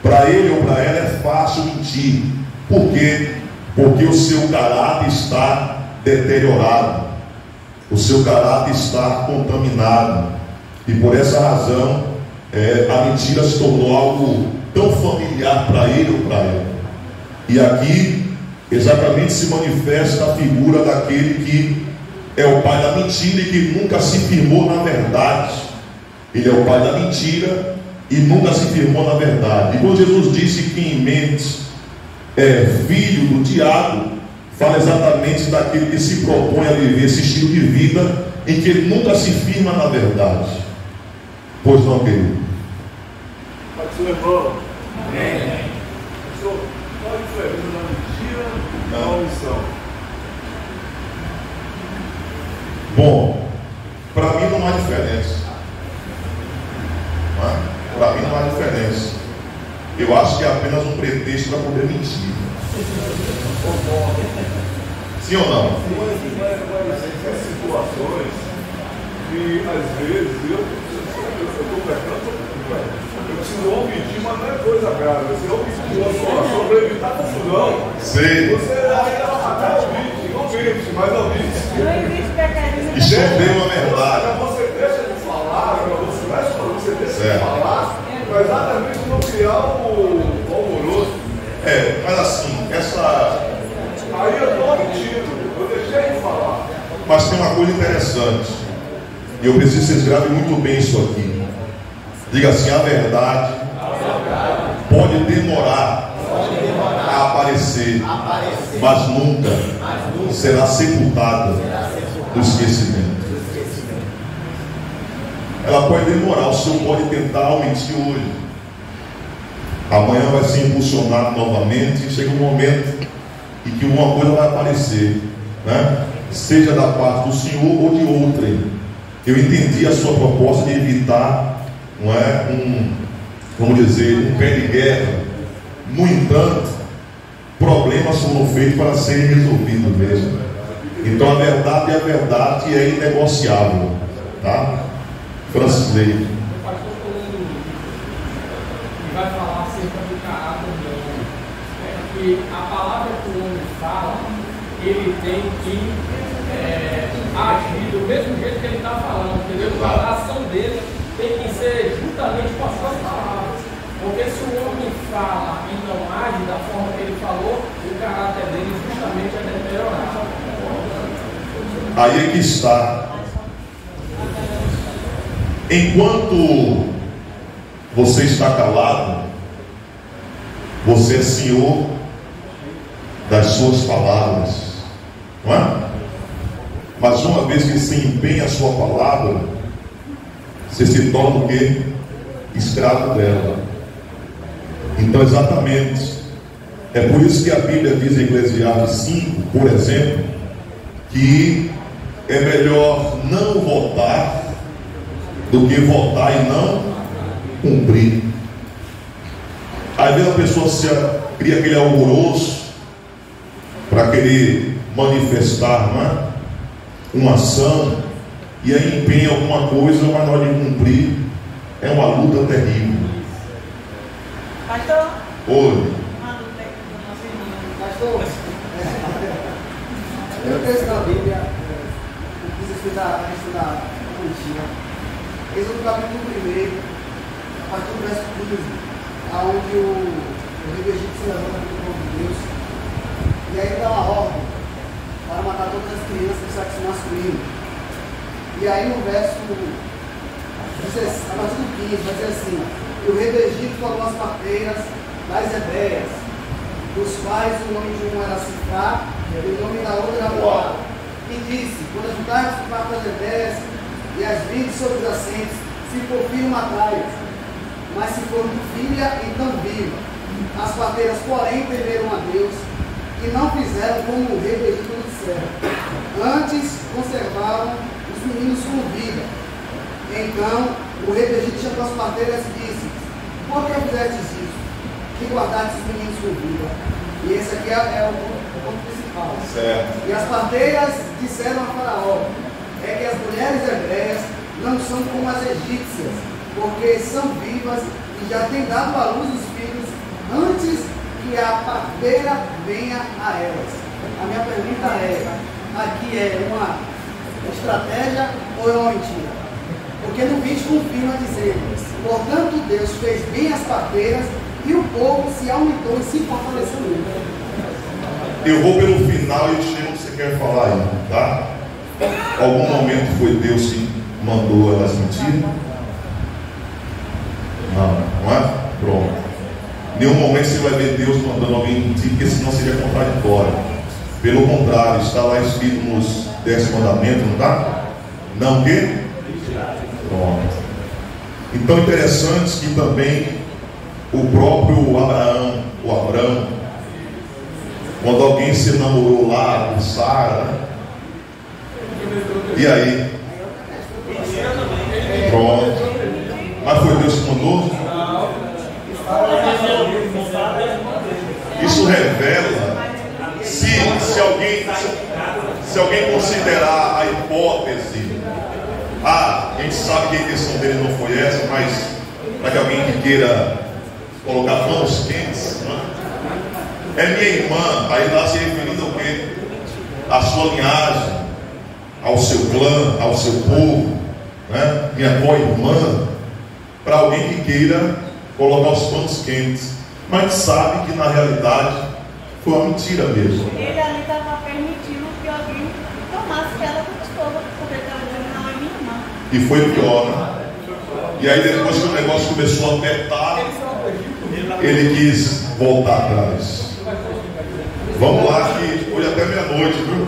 Para ele ou para ela é fácil mentir. Por quê? Porque o seu caráter está deteriorado, o seu caráter está contaminado, e por essa razão a mentira se tornou algo tão familiar para ele ou para ela. E aqui exatamente se manifesta a figura daquele que é o pai da mentira e que nunca se firmou na verdade. Ele é o pai da mentira e nunca se firmou na verdade. E quando Jesus disse que em mente é filho do diabo, fala exatamente daquele que se propõe a viver esse estilo de vida em que ele nunca se firma na verdade. Pois não, querido? Pode ser, irmão. Amém. Qual a diferença da mentira e da omissão? Bom, para mim não há diferença. Para mim não há diferença. Eu acho que é apenas um pretexto para poder mentir. Sim ou não? Tem situações que às vezes eu estou pecando, eu preciso omitir, mas não é coisa grave. Você omitir só para evitar confusão. Sei. Você até omite, mas omite. Não existe pecadinho. Esconder uma verdade. Você deixa de falar, você deixa de falar, para exatamente não criar o alvoroço. Mas assim, Aí eu estou omitindo, eu deixei de falar. Mas tem uma coisa interessante, e eu preciso que vocês gravem muito bem isso aqui. Diga assim: a verdade pode demorar a aparecer, mas nunca será sepultada do esquecimento. Ela pode demorar, o Senhor pode tentar omitir hoje, amanhã vai ser impulsionado novamente, e chega um momento em que uma coisa vai aparecer, né? Seja da parte do Senhor ou de outrem. Eu entendi a sua proposta de evitar, não é, vamos dizer, um pé de guerra. No entanto, problemas foram feitos para serem resolvidos mesmo. Então a verdade é inegociável, tá? Francilei. O pastor falando e vai falar acerca do caráter do homem. Que a palavra que o homem fala, ele tem que agir do mesmo jeito que ele está falando, entendeu? A ação dele tem que ser juntamente com as suas palavras. Porque se o homem fala e não age da forma que ele falou, o caráter dele justamente é deteriorado. Aí é que está. Enquanto você está calado, você é senhor das suas palavras, não é? Mas uma vez que se empenha a sua palavra, você se torna o quê? Escravo dela. Então, exatamente, é por isso que a Bíblia diz em Eclesiastes 5, por exemplo, que é melhor não votar do que votar e não cumprir. Às vezes a pessoa cria aquele alvoroço para querer manifestar, não é? Uma ação, e aí empenha alguma coisa, mas na hora de cumprir é uma luta terrível. Pastor? Oi. Uma luta aqui do nosso irmão. Pastor, eu texto da Bíblia, eu quis estudar a mentira. Êxodo capítulo 1, a partir do verso 15, onde o rei do Egito se levanta contra o povo de Deus, e aí ele dá uma ordem para matar todas as crianças do sexo masculino. E aí no verso, a partir do 15, vai dizer assim: e o rei do Egito falou as parteiras das hebreias, dos quais o nome de uma era Sifrá e o nome da outra era Moá, e disse: quando ajuntardes as partes das hebreias e as 20 sobre os assentes, se for filho, matai-as, mas se for filha, então viva. As parteiras, porém, temeram a Deus e não fizeram como o rei do Egito dissera. Antes conservaram os meninos com vida. Então o rei do Egito chamou as parteiras e disse: por que fizestes isso? Que guardastes os meninos com vida? E esse aqui é o ponto principal. Certo. E as parteiras disseram a Faraó: é que as mulheres hebreias não são como as egípcias, porque são vivas e já têm dado à luz os filhos antes que a parteira venha a elas. A minha pergunta é: aqui é uma estratégia ou é uma mentira? Porque no 20 confirma dizendo: portanto Deus fez bem as parteiras e o povo se aumentou e se fortaleceu muito. Eu vou pelo final e chego o que você quer falar aí, tá? Algum momento foi Deus que mandou elas mentir? Não é? Pronto. Nenhum momento você vai ver Deus mandando alguém mentir, porque senão seria contraditório. Pelo contrário, está lá escrito nos 10 mandamentos, não está? Não o quê? Pronto. Então interessante que também o próprio Abraão, quando alguém se namorou lá com Sara, né? E aí? Pronto. Mas foi Deus que mandou? Isso revela, se alguém considerar a hipótese, a gente sabe que a intenção dele não foi essa, mas para que alguém que queira colocar mãos quentes, né? É minha irmã, aí está se referindo ao quê? A sua linhagem, ao seu clã, ao seu povo, né? Minha avó irmã, para alguém que queira colocar os panos quentes, mas sabe que na realidade foi uma mentira mesmo. Ele ali estava permitindo que alguém tomasse ela como esposa, porque ele estava dizendo: não, é minha irmã. E foi pior, né? E aí depois que o negócio começou a apertar, ele quis voltar atrás. Vamos lá, que hoje até meia-noite, viu?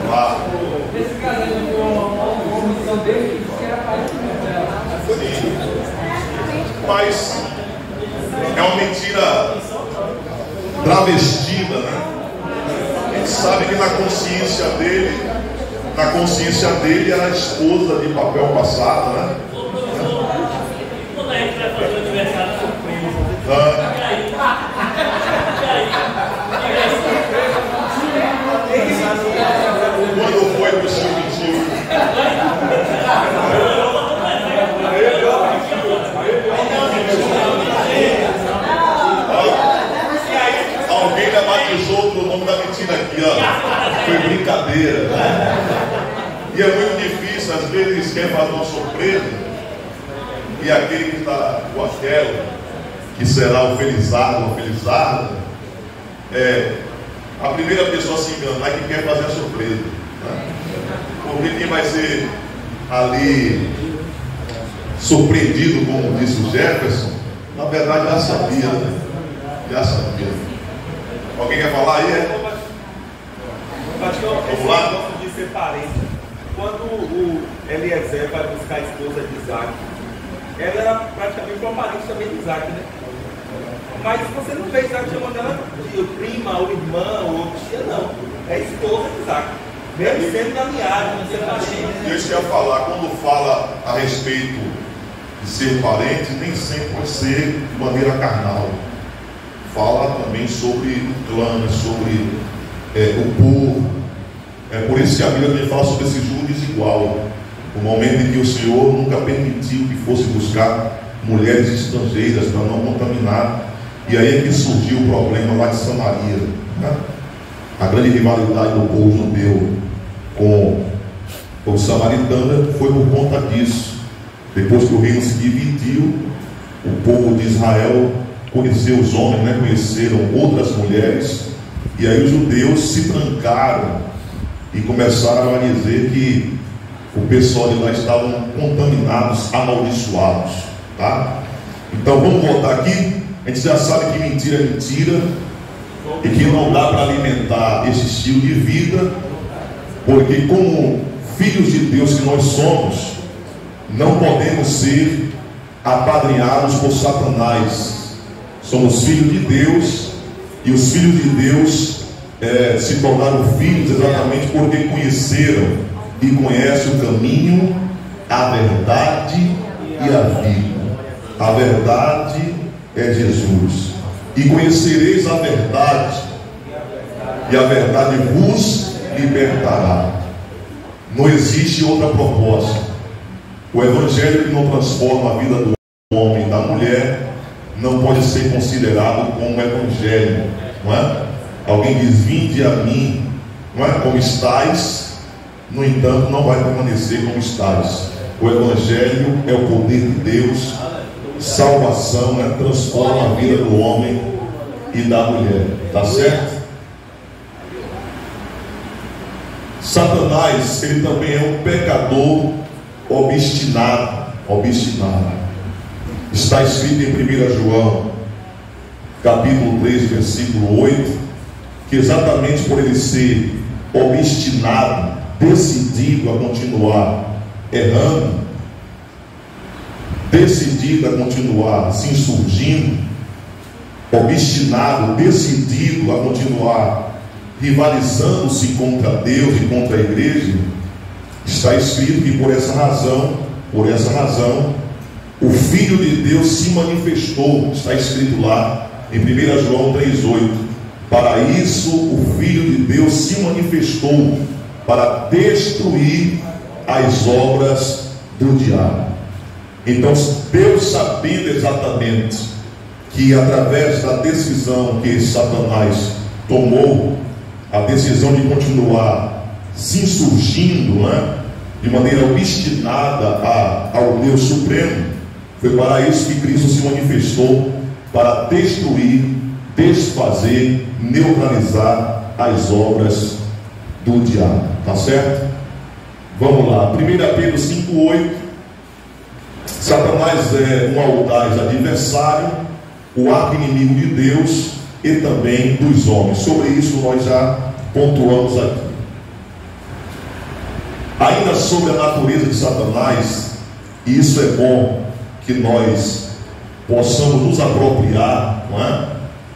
Lá. Nesse caso, ele foi uma missão dele que era parente dela. Sim. Mas é uma mentira travestida, né? A gente sabe que na consciência dele era a esposa de papel passado, né? Quando a gente vai fazer o aniversário surpresa, eles querem fazer uma surpresa, e aquele que está com aquela, que será o felizardo ou a felizarda, a primeira pessoa a se enganar é que quer fazer a surpresa, né? Porque quem vai ser ali surpreendido, como disse o Jefferson, na verdade já sabia, né? Já sabia. Alguém quer falar aí? Pastor, vamos lá? Esse negócio de ser parente. Quando o Eliezer vai buscar a esposa de Isaac, ela era praticamente uma parente também de Isaac, né? Mas você não vê Isaac chamando ela de prima, ou irmã, ou tia, não. É esposa de Isaac. Mesmo sendo da linhagem, não ser parente. E isso que eu ia falar, quando fala a respeito de ser parente, nem sempre vai ser de maneira carnal. Fala também sobre o clã, sobre o povo. É por isso que a Bíblia também fala sobre esse jugo desigual. O momento em que o Senhor nunca permitiu que fosse buscar mulheres estrangeiras para não contaminar. E aí é que surgiu o problema lá de Samaria, né? A grande rivalidade do povo judeu com os samaritanos foi por conta disso. Depois que o reino se dividiu, o povo de Israel conheceu os homens, né? Conheceram outras mulheres, e aí os judeus se trancaram e começaram a dizer que o pessoal de lá estavam contaminados, amaldiçoados, tá? Então vamos voltar aqui. A gente já sabe que mentira é mentira e que não dá para alimentar esse estilo de vida, porque como filhos de Deus que nós somos, não podemos ser apadrinhados por Satanás. Somos filhos de Deus, e os filhos de Deus se tornaram filhos exatamente porque conheceram e conhecem o caminho, a verdade e a vida. A verdade é Jesus. E conhecereis a verdade, e a verdade vos libertará. Não existe outra proposta. O evangelho que não transforma a vida do homem e da mulher não pode ser considerado como evangelho, não é? Alguém diz: vinde a mim, não é? Como estais, no entanto não vai permanecer como estais. O evangelho é o poder de Deus, salvação, né? Transforma a vida do homem e da mulher, tá certo? Satanás, ele também é um pecador obstinado. Está escrito em 1 João capítulo 3, versículo 8, que exatamente por ele ser obstinado, decidido a continuar errando, decidido a continuar se insurgindo, obstinado, decidido a continuar rivalizando-se contra Deus e contra a igreja, está escrito que por essa razão, o Filho de Deus se manifestou. Está escrito lá em 1 João 3,8. Para isso o Filho de Deus se manifestou, para destruir as obras do diabo. Então Deus, sabendo exatamente que através da decisão que Satanás tomou, a decisão de continuar se insurgindo, né, de maneira obstinada ao Deus Supremo, foi para isso que Cristo se manifestou, para destruir, desfazer, neutralizar as obras do diabo. Tá certo? Vamos lá, 1 Pedro 5,8. Satanás é um audaz adversário, o arqui-inimigo de Deus e também dos homens. Sobre isso nós já pontuamos aqui. Ainda sobre a natureza de Satanás, e isso é bom que nós possamos nos apropriar, não é?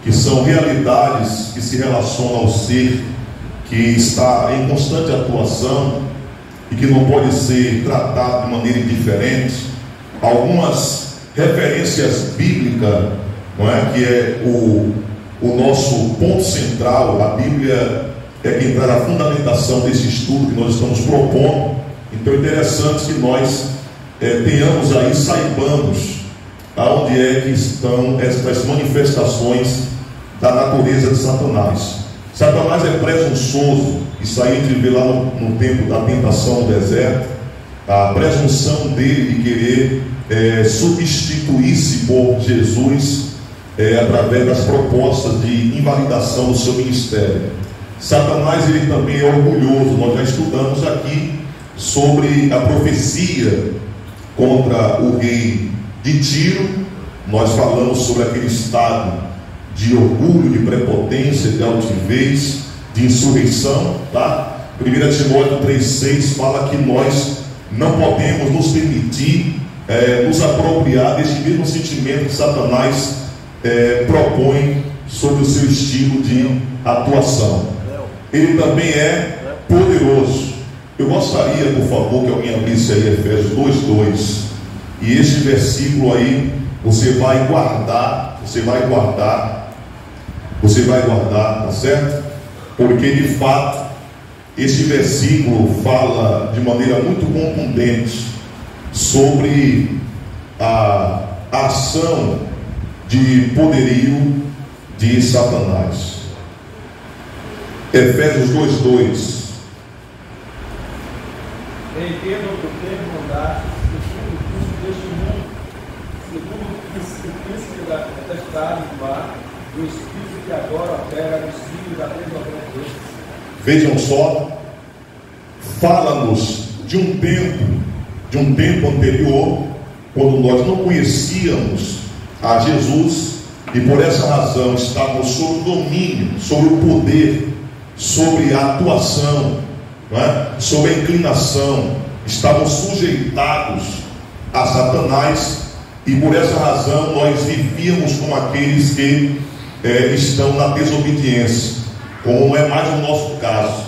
Que são realidades que se relacionam ao ser que está em constante atuação e que não pode ser tratado de maneira indiferente. Algumas referências bíblicas, não é? Que é o nosso ponto central. A Bíblia é quem traz a fundamentação desse estudo que nós estamos propondo. Então é interessante que nós tenhamos aí, saibamos aonde é que estão estas manifestações da natureza de Satanás. Satanás é presunçoso. Isso aí a gente vê lá no tempo da tentação no deserto, a presunção dele de querer substituir-se por Jesus através das propostas de invalidação do seu ministério. Satanás, ele também é orgulhoso. Nós já estudamos aqui sobre a profecia contra o rei de Tiro. Nós falamos sobre aquele estado de orgulho, de prepotência, de altivez, de insurreição, tá? 1 Timóteo 3,6 fala que nós não podemos nos permitir nos apropriar deste mesmo sentimento que Satanás propõe sobre o seu estilo de atuação. Ele também é poderoso. Eu gostaria, por favor, que alguém abrisse aí Efésios 2:2. E este versículo aí você vai guardar, tá certo? Porque de fato este versículo fala de maneira muito contundente sobre a ação de poderio de Satanás. Efésios 2:2. Entendam que o tempo andar segundo o curso deste mundo, segundo o príncipe da potestade do ar, do espírito que agora opera nos filhos da desobediência. Vejam só, fala-nos de um tempo anterior, quando nós não conhecíamos a Jesus e por essa razão estávamos sob o domínio, sobre o poder, sobre a atuação, não é? Sobre a inclinação, estávamos sujeitados a Satanás e por essa razão nós vivíamos como aqueles que estão na desobediência, como não é mais o nosso caso.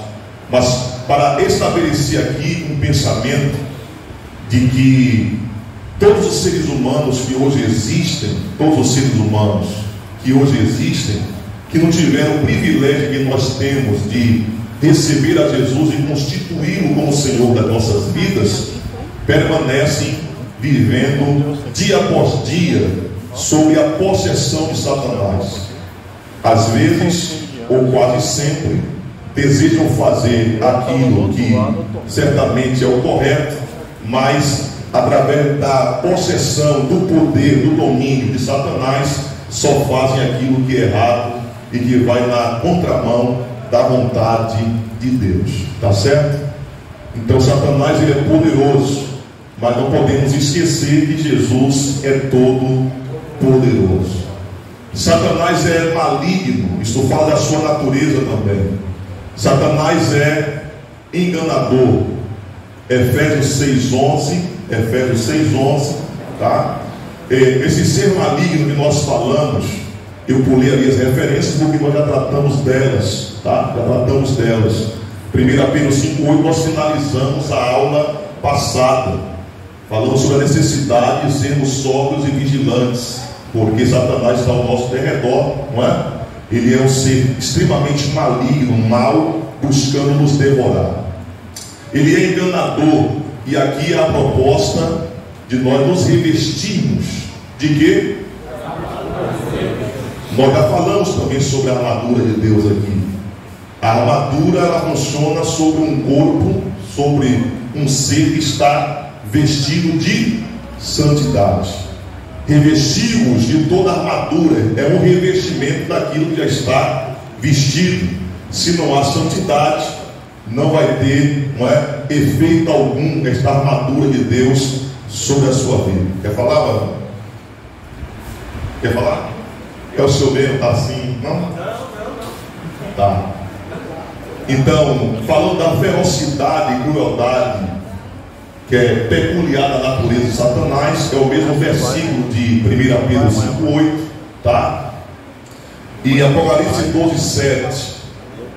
Mas para estabelecer aqui um pensamento de que todos os seres humanos que hoje existem, que não tiveram o privilégio que nós temos de receber a Jesus e constituí-lo como Senhor das nossas vidas, permanecem vivendo dia após dia sob a possessão de Satanás. Às vezes, ou quase sempre, desejam fazer aquilo que certamente é o correto, mas através da possessão, do poder, do domínio de Satanás, só fazem aquilo que é errado e que vai na contramão da vontade de Deus, tá certo? Então Satanás, ele é poderoso, mas não podemos esquecer que Jesus é todo poderoso. Satanás é maligno, isso fala da sua natureza também. Satanás é enganador. Efésios 6:11, tá? Esse ser maligno que nós falamos, eu pulei ali as referências porque nós já tratamos delas, tá? 1 Pedro 5:8, nós finalizamos a aula passada, falando sobre a necessidade de sermos sóbrios e vigilantes, porque Satanás está ao nosso derredor, não é? Ele é um ser extremamente maligno, mau, buscando nos devorar. Ele é enganador, e aqui é a proposta de nós nos revestirmos de quê? Nós já falamos também sobre a armadura de Deus aqui. A armadura, ela funciona sobre um corpo, sobre um ser que está vestido de santidade. Revestimos de toda a armadura, é um revestimento daquilo que já está vestido. Se não há santidade, não vai ter, não é, efeito algum esta armadura de Deus sobre a sua vida. Quer falar, mano? Quer falar? É o seu bem, tá assim? Não? Tá. Então, falando da ferocidade e crueldade que é peculiar da natureza de Satanás, é o mesmo versículo de 1 Pedro 5:8, tá? E Apocalipse 12:7,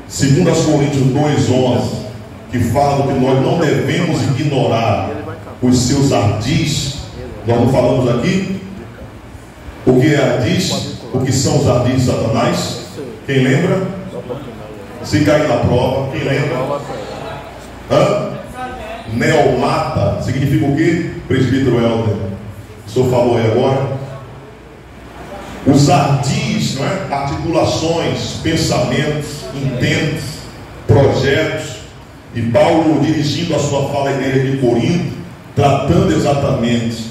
2 Coríntios 2:11, que fala que nós não devemos ignorar os seus ardis. Nós não falamos aqui o que é ardis, o que são os ardis de Satanás? Quem lembra? Se cair na prova, quem lembra? Neomata significa o que? Presbítero Helder, o senhor falou aí agora. Os ardis, não é? Articulações, pensamentos, intentos, projetos. E Paulo, dirigindo a sua fala à igreja de Corinto, tratando exatamente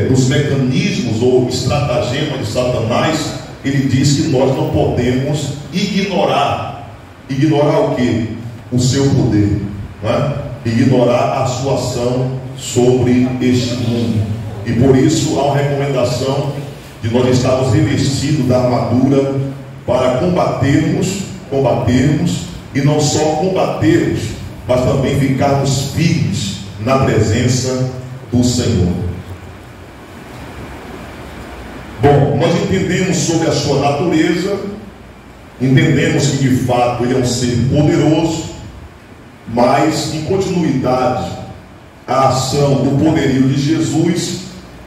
dos mecanismos ou estratagemas de Satanás, ele diz que nós não podemos ignorar o que? O seu poder, não é? Ignorar a sua ação sobre este mundo. E por isso há uma recomendação de nós estarmos revestidos da armadura para combatermos, e não só combatermos, mas também ficarmos firmes na presença do Senhor. Bom, nós entendemos sobre a sua natureza, entendemos que de fato ele é um ser poderoso, mas em continuidade à ação do poderio de Jesus,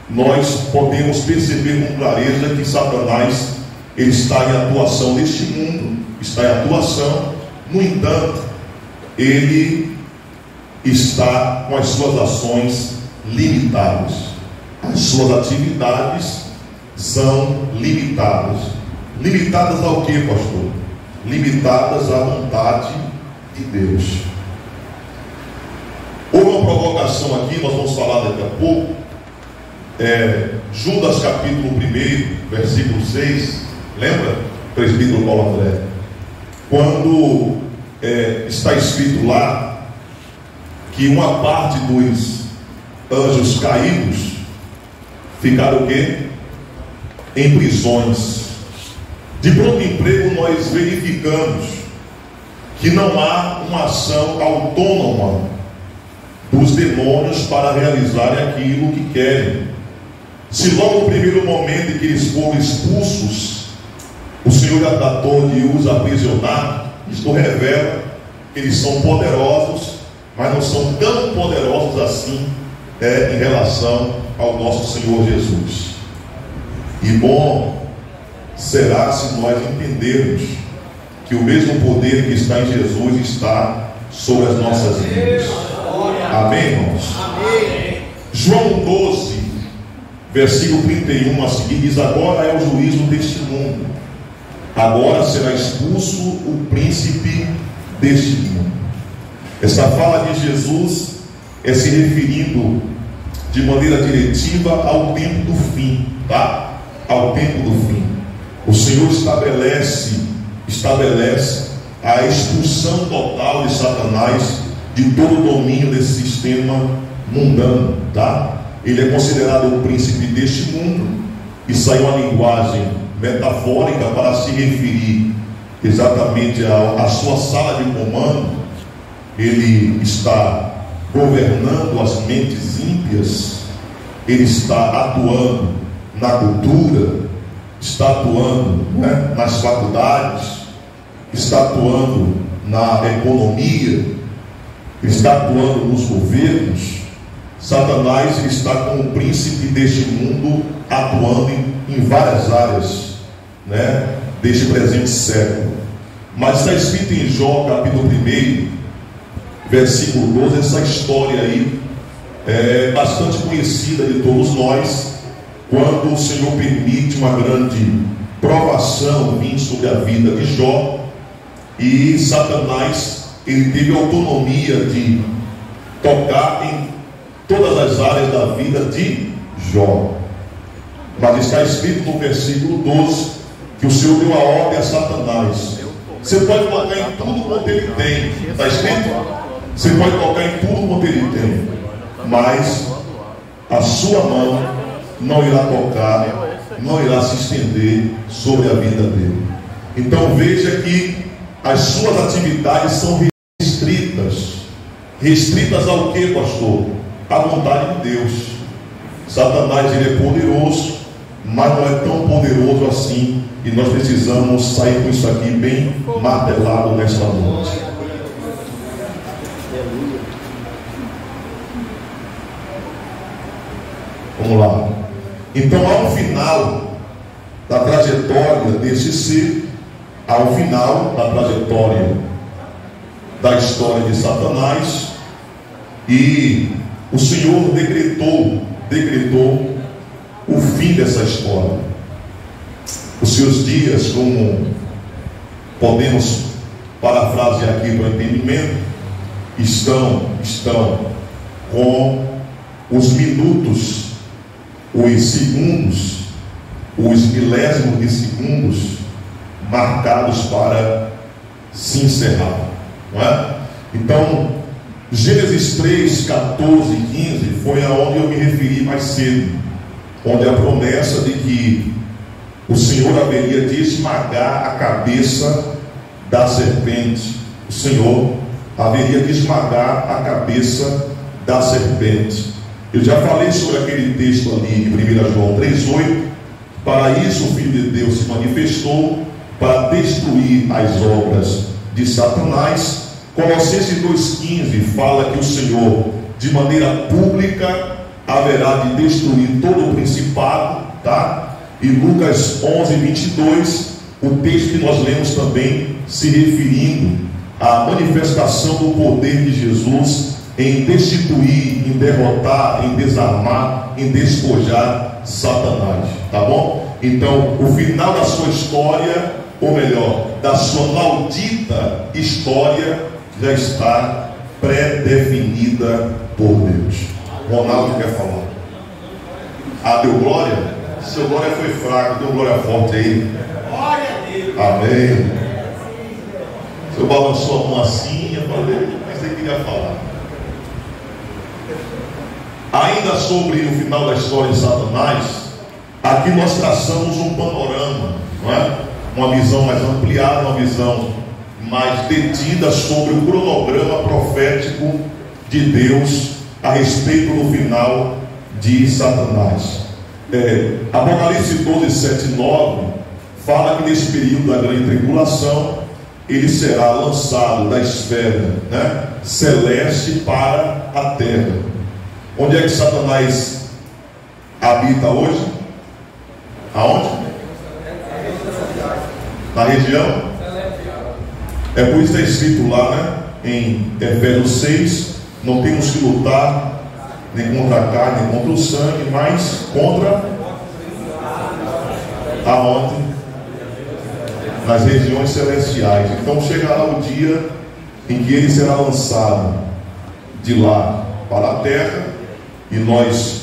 nós podemos perceber com clareza que Satanás ele está em atuação neste mundo, está em atuação. No entanto, ele está com as suas ações limitadas. As suas atividades são limitadas. Limitadas ao que, pastor? Limitadas à vontade de Deus. Houve uma provocação aqui, nós vamos falar daqui a pouco. Judas capítulo 1, versículo 6. Lembra? Presbítero Paulo André. Quando está escrito lá que uma parte dos anjos caídos ficaram o quê? Em prisões. De pronto emprego nós verificamos que não há uma ação autônoma dos demônios para realizarem aquilo que querem. Se logo no primeiro momento em que eles foram expulsos, o Senhor já tratou de os aprisionar, isto revela que eles são poderosos, mas não são tão poderosos assim em relação ao nosso Senhor Jesus. E bom será se nós entendermos que o mesmo poder que está em Jesus está sobre as nossas vidas. Amém, irmãos? Amém. João 12, versículo 31 a seguir diz: agora é o juízo deste mundo, agora será expulso o príncipe deste mundo. Essa fala de Jesus é se referindo de maneira diretiva ao tempo do fim, tá? Ao tempo do fim. O Senhor estabelece a expulsão total de Satanás de todo o domínio desse sistema mundano, tá? Ele é considerado o príncipe deste mundo. Isso aí é uma linguagem metafórica para se referir exatamente à sua sala de comando. Ele está governando as mentes ímpias, ele está atuando na cultura, está atuando, né, nas faculdades, está atuando na economia, ele está atuando nos governos. Satanás ele está como o príncipe deste mundo, atuando em várias áreas, né, deste presente século. Mas está escrito em Jó capítulo 1, versículo 12, essa história aí é bastante conhecida de todos nós, quando o Senhor permite uma grande provação vir sobre a vida de Jó, e Satanás ele teve autonomia de tocar em todas as áreas da vida de Jó. Mas está escrito no versículo 12 que o Senhor deu a ordem a Satanás: você pode tocar em tudo quanto ele tem. Está escrito? Você pode tocar em tudo quanto ele tem, mas a sua mão não irá tocar, não irá se estender sobre a vida dele. Então veja que as suas atividades são restritas ao que, pastor? À vontade de Deus. Satanás ele é poderoso, mas não é tão poderoso assim, e nós precisamos sair com isso aqui bem martelado nesta noite. Vamos lá. Então há um final da trajetória desse ser, há um final da trajetória da história de Satanás, e o Senhor decretou o fim dessa história. Os seus dias, como podemos parafrasear aqui para o entendimento, estão com os minutos, os segundos, os milésimos de segundos marcados para se encerrar, não é? Então, Gênesis 3, 14 e 15 foi aonde eu me referi mais cedo, onde a promessa de que o Senhor haveria de esmagar a cabeça da serpente. O Senhor haveria de esmagar a cabeça da serpente. Eu já falei sobre aquele texto ali em 1 João 3,8. Para isso o Filho de Deus se manifestou, para destruir as obras de Satanás. Colossenses 2,15 fala que o Senhor, de maneira pública, haverá de destruir todo o principado, tá? E Lucas 11:22, o texto que nós lemos também se referindo à manifestação do poder de Jesus em destituir, em derrotar, em desarmar, em despojar Satanás, tá bom? Então, o final da sua história, ou melhor, da sua maldita história, já está pré-definida por Deus. Ronaldo quer falar. Ah, deu glória? Seu glória foi fraco, deu glória forte aí. Glória a Deus. Amém. O senhor balançou a mão assim, eu falei, mas você queria falar. Ainda sobre o final da história de Satanás, aqui nós traçamos um panorama, não é? Uma visão mais ampliada, uma visão mais detida sobre o cronograma profético de Deus a respeito do final de Satanás. Apocalipse 12, 7 e 9 fala que nesse período da grande tribulação ele será lançado da esfera, né, celeste para a terra. Onde é que Satanás habita hoje? Aonde? Na região? É por isso que está escrito lá, né, em Efésios 6, não temos que lutar nem contra a carne, nem contra o sangue, mas contra aonde? Nas regiões celestiais. Então chegará o dia em que ele será lançado de lá para a terra, e nós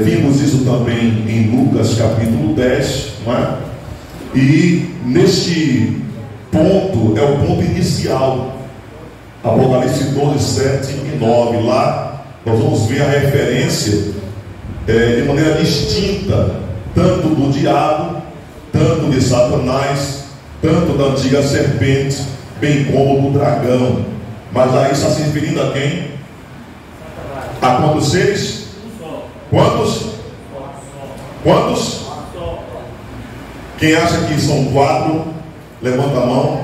vimos isso também em Lucas capítulo 10, não é? E neste ponto é o ponto inicial, Apocalipse 12, 7 e 9. Lá nós vamos ver a referência de maneira distinta, tanto do diabo, tanto de Satanás, tanto da antiga serpente, bem como do dragão. Mas aí está se referindo a quem? A quantos seres? Quantos? Quantos? Quem acha que são 4? Levanta a mão.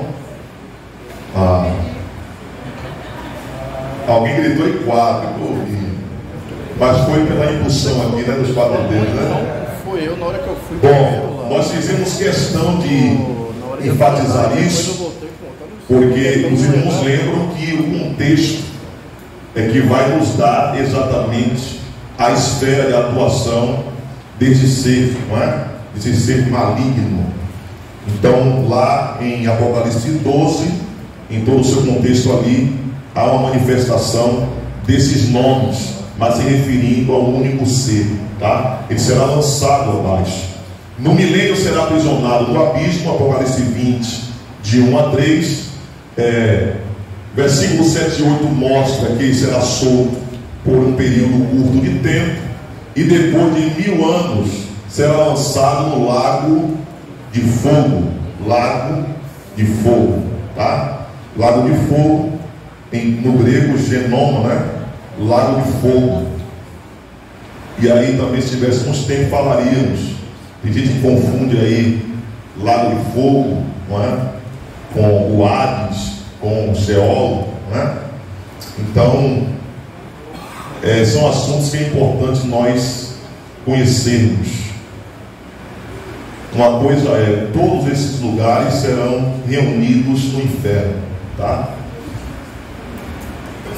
Alguém gritou em 4, mas foi pela impulsão aqui, né, dos 4 dedos, né? Foi eu na hora que eu fui. Bom, nós fizemos questão de enfatizar isso, porque os irmãos lembram que o contexto é que vai nos dar exatamente a esfera de atuação desse ser, não é? Desse ser maligno. Então, lá em Apocalipse 12, em todo o seu contexto ali, há uma manifestação desses nomes, mas se referindo ao único ser, tá? Ele será lançado abaixo. No milênio será aprisionado no abismo, Apocalipse 20, de 1 a 3. Versículo 7 e 8 mostra que ele será solto por um período curto de tempo, e depois de 1000 anos será lançado no lago de fogo. Lago de fogo, tá? Lago de fogo, no grego genoma, né? Lago de fogo. E aí também, se tivéssemos tempo, falaríamos. Tem gente que confunde aí lago de fogo, não é? Com o Hades, com o Sheol, não é? Então são assuntos que é importante nós conhecermos. Uma coisa é, todos esses lugares serão reunidos no inferno, tá?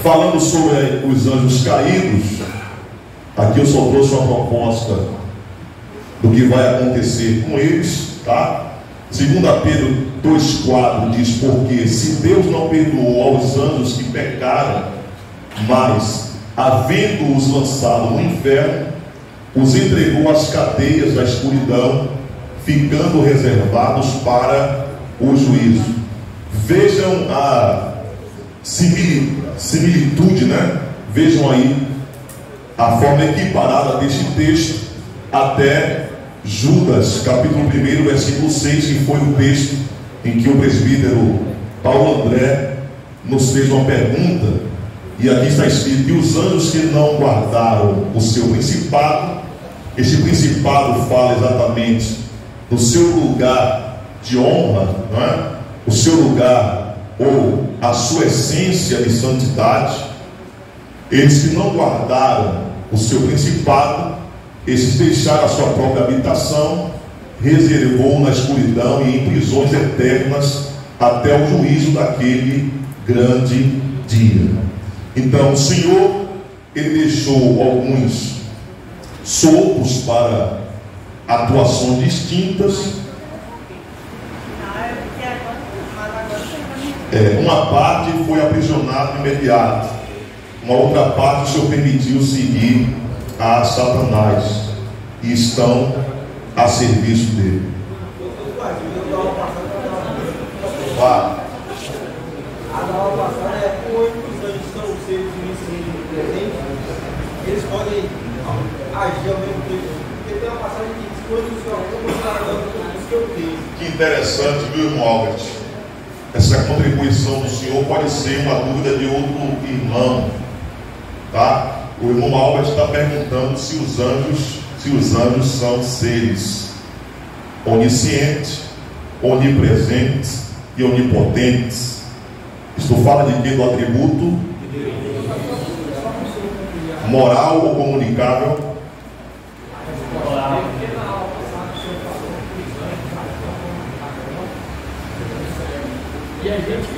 Falando sobre os anjos caídos, aqui eu só trouxe uma proposta do que vai acontecer com eles, tá? 2 Pedro 2,4 diz: porque se Deus não perdoou aos anjos que pecaram, mas havendo-os lançado no inferno, os entregou às cadeias da escuridão, ficando reservados para o juízo. Vejam a similitude, né? Vejam aí a forma equiparada deste texto até Judas, capítulo 1, versículo 6, que foi o texto em que o presbítero Paulo André nos fez uma pergunta, e aqui está escrito que os anjos que não guardaram o seu principado, este principado fala exatamente do seu lugar de honra, não é? O seu lugar ou a sua essência de santidade. Eles que não guardaram o seu principado, esses deixaram a sua própria habitação, reservou na escuridão e em prisões eternas até o juízo daquele grande dia. Então o Senhor, Ele deixou alguns soltos para atuações distintas. Uma parte foi aprisionada imediato, uma outra parte o Senhor permitiu seguir a Satanás e estão a serviço dele. A aula passada é como os anjos são os seres inicialmente presentes, eles podem agir ao mesmo tempo. Porque tem uma passagem que diz que quando o Senhor como os que eu tenho. Que interessante, viu, irmão Albert? Essa contribuição do Senhor pode ser uma dúvida de outro irmão, tá? O irmão Albert está perguntando se os anjos são seres oniscientes, onipresentes e onipotentes. Isto fala de quê? Do atributo moral ou comunicável? E a gente,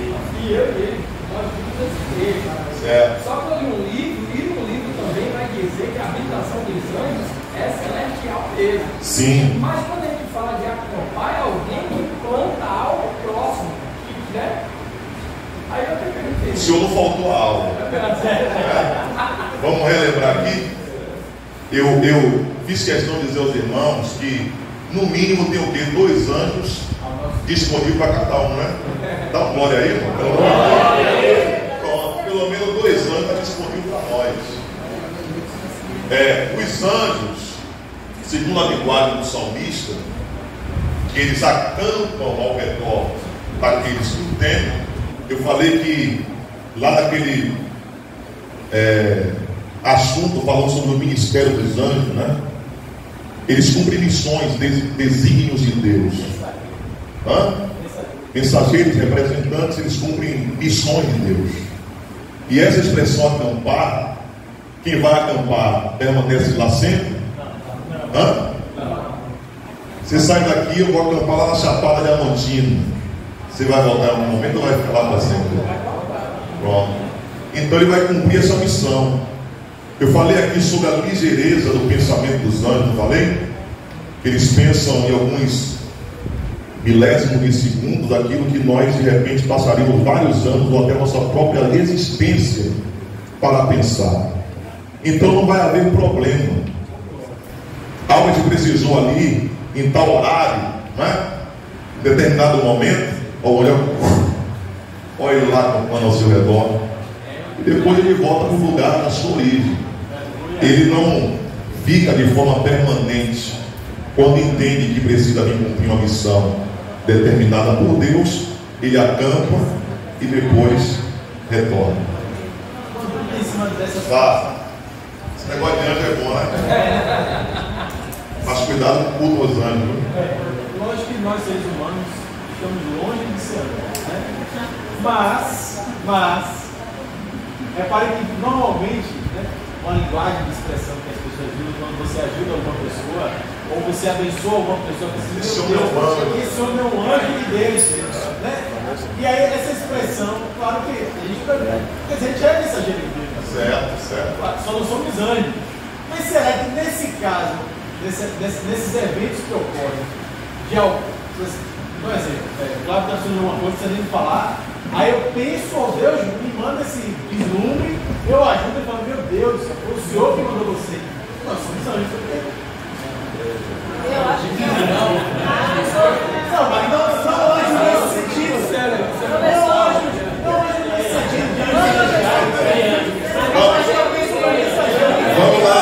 e eu e ele, nós vimos esse texto. Só que eu li um livro, e no livro também vai dizer que a habitação dos anjos é celestial mesmo. Sim. Mas quando a gente fala de acampar, é alguém que planta algo próximo, né? Aí eu tenho que entender. O senhor não faltou a aula. Vamos relembrar aqui. Eu fiz questão de dizer aos irmãos que no mínimo tem o quê? 2 anjos disponíveis para cada um, né? Dá uma glória aí, irmão. Pronto, pelo menos 2 anjos está disponível para nós. Os anjos, segundo a linguagem do salmista, que eles acampam ao redor daqueles que o temem. Eu falei que lá naquele assunto falando sobre o ministério dos anjos, né? Eles cumprem missões, desígnios de Deus. Mensageiros, representantes, eles cumprem missões de Deus. E essa expressão acampar, quem vai acampar permanece lá sempre? Você sai daqui, eu vou acampar lá na Chapada Diamantina. Você vai voltar em um momento ou vai ficar lá para sempre? Pronto. Então ele vai cumprir essa missão. Eu falei aqui sobre a ligeireza do pensamento dos anjos, não falei? Eles pensam em alguns milésimos de segundo daquilo que nós de repente passaríamos vários anos ou até nossa própria existência para pensar. Então não vai haver problema. Algo que precisou ali em tal horário, né? Em determinado momento, olha ele lá acampando ao seu redor, e depois ele volta para o lugar da sua origem. Ele não fica de forma permanente. Quando entende que precisa vir cumprir uma missão determinada por Deus, ele acampa e depois retorna. Tá. Esse negócio de anjo é bom, né? Mas cuidado com o culto aos anjos. Lógico que nós seres humanos estamos longe de ser anjos, né? Mas repare que normalmente, né, uma linguagem de expressão que as pessoas usam quando você ajuda alguma pessoa ou você abençoa alguma pessoa que se esse homem é um anjo de Deus, né? E aí essa expressão, claro que a gente é mensageiro de Deus. Certo. Só não somos anjos. Mas será que nesse caso, nesses eventos que ocorrem, por exemplo, claro que está sendo uma coisa, você nem falar, Aí eu penso, ó Deus, me manda esse vislumbre, eu ajudo e falo, meu Deus, foi o Senhor que mandou você. Não, são isso aqui. Eu acho que Não, mas não age nesse sentido, sério. Não age nesse sentido. Vamos lá.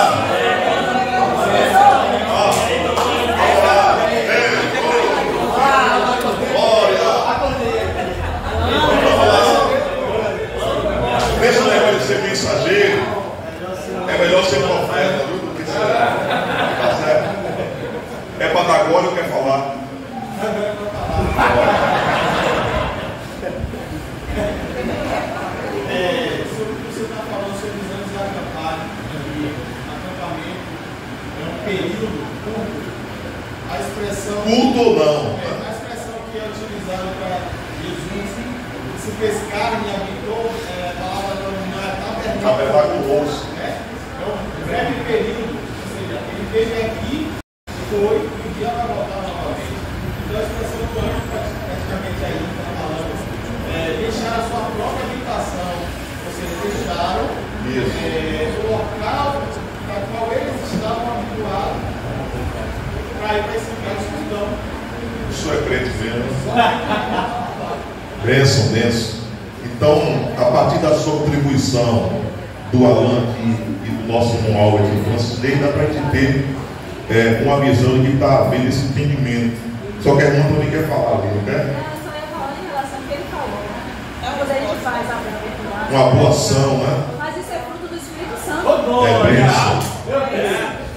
Deixa o negócio de ser mensageiro. É melhor ser profeta, viu, do que ser. Tá certo? É para dar agora ou quer falar? Sobre o que você está falando sobre os anos de acampamento, é um período curto. A expressão. Culto ou não? A expressão que é utilizada para Jesus, se fez carne e habitou, a palavra original é Tabernaculoso. É um breve período, ou seja, ele veio aqui, foi, e um dia vai voltar novamente. Então a expressão que eu praticamente aí está falando, deixaram a sua própria habitação, ou seja, deixaram o local para qual eles estavam habituados para ir para esse lugar de escuridão. O senhor é crente mesmo. Bênção. Então, a partir da sua contribuição do Alan e do nosso irmão Albert Francis, dá para a gente ter uma visão de que está havendo esse entendimento. Só que a irmã também quer falar ali, não quer? Eu só ia falar em relação ao que ele falou, né? É quando a gente faz a boa. Uma boa ação, né? Mas isso é fruto do Espírito Santo. É bênção.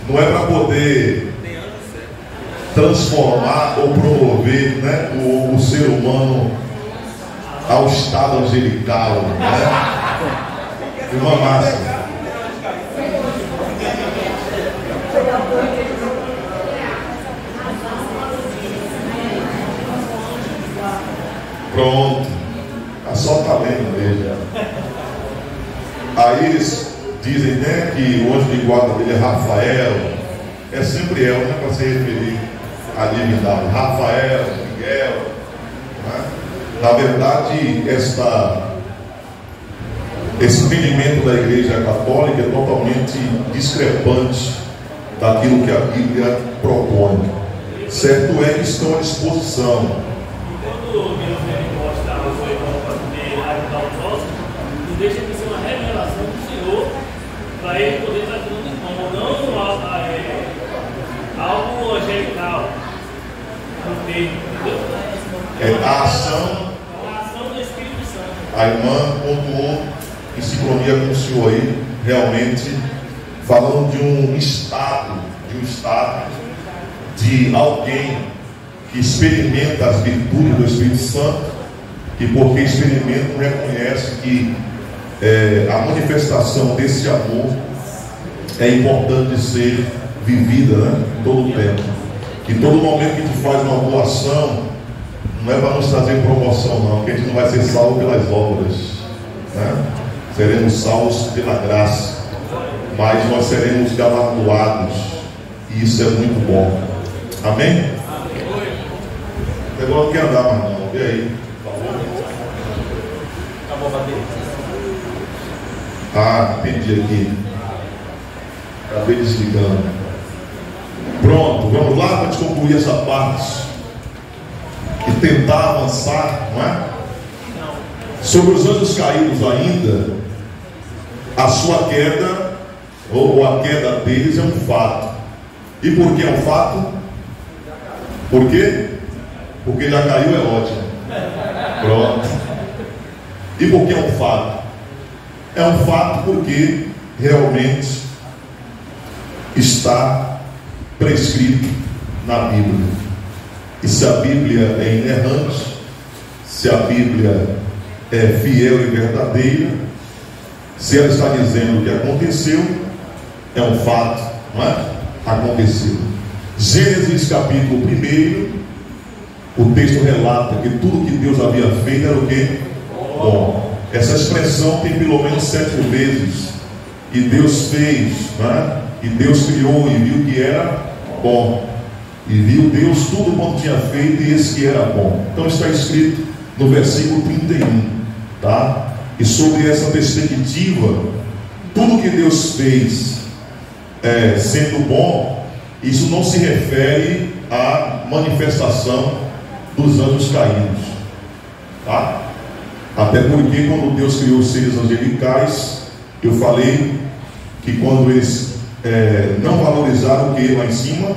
Não é para poder transformar ou promover, né, o ser humano ao estado angelical, né? Uma massa. Pronto. É só talento mesmo. Aí eles dizem, né, que o anjo de guarda dele é Rafael. É sempre El, né, para se referir à divindade. Rafael, Miguel, né? Na verdade, esse entendimento da Igreja Católica é totalmente discrepante daquilo que a Bíblia propõe. Certo é que estão à disposição. Quando Deus mostra a sua irmã para poder ajudar os nossos, não deixa de ser uma revelação do Senhor para ele poder estar ajudando o irmão, não algo angelical no termo, entendeu? É a ação do Espírito Santo. A irmã pontuou em sincronia com o senhor aí, realmente falando de um estado de alguém que experimenta as virtudes do Espírito Santo, e porque experimenta, reconhece que a manifestação desse amor é importante de ser vivida, né, todo o tempo. E todo momento que a gente faz uma boa ação, não é para nos trazer promoção não, porque a gente não vai ser salvo pelas obras, né? Seremos salvos pela graça, mas nós seremos galardoados, e isso é muito bom. Amém? Agora não quer andar mais não, e aí? Acabou a bateria. Ah, entendi aqui. Acabei desligando. Pronto, vamos lá para concluir essa parte e tentar avançar, não é? Sobre os anjos caídos ainda, a sua queda, ou a queda deles, é um fato. E por que é um fato? Por quê? Porque já caiu, é ótimo. Pronto. E por que é um fato? É um fato porque realmente está prescrito na Bíblia. E se a Bíblia é inerrante, se a Bíblia é fiel e verdadeira, se ela está dizendo o que aconteceu, é um fato, não é? Aconteceu. Gênesis capítulo 1, o texto relata que tudo que Deus havia feito era o quê? Bom. Essa expressão tem pelo menos 7 vezes. E Deus fez, não é? E Deus criou e viu que era bom. E viu Deus tudo quanto tinha feito, e esse que era bom. Então está escrito no versículo 31. tá? E sobre essa perspectiva, tudo que Deus fez sendo bom, isso não se refere à manifestação dos anjos caídos, tá? Até porque quando Deus criou os seres angelicais, eu falei que quando eles não valorizaram o que lá em cima,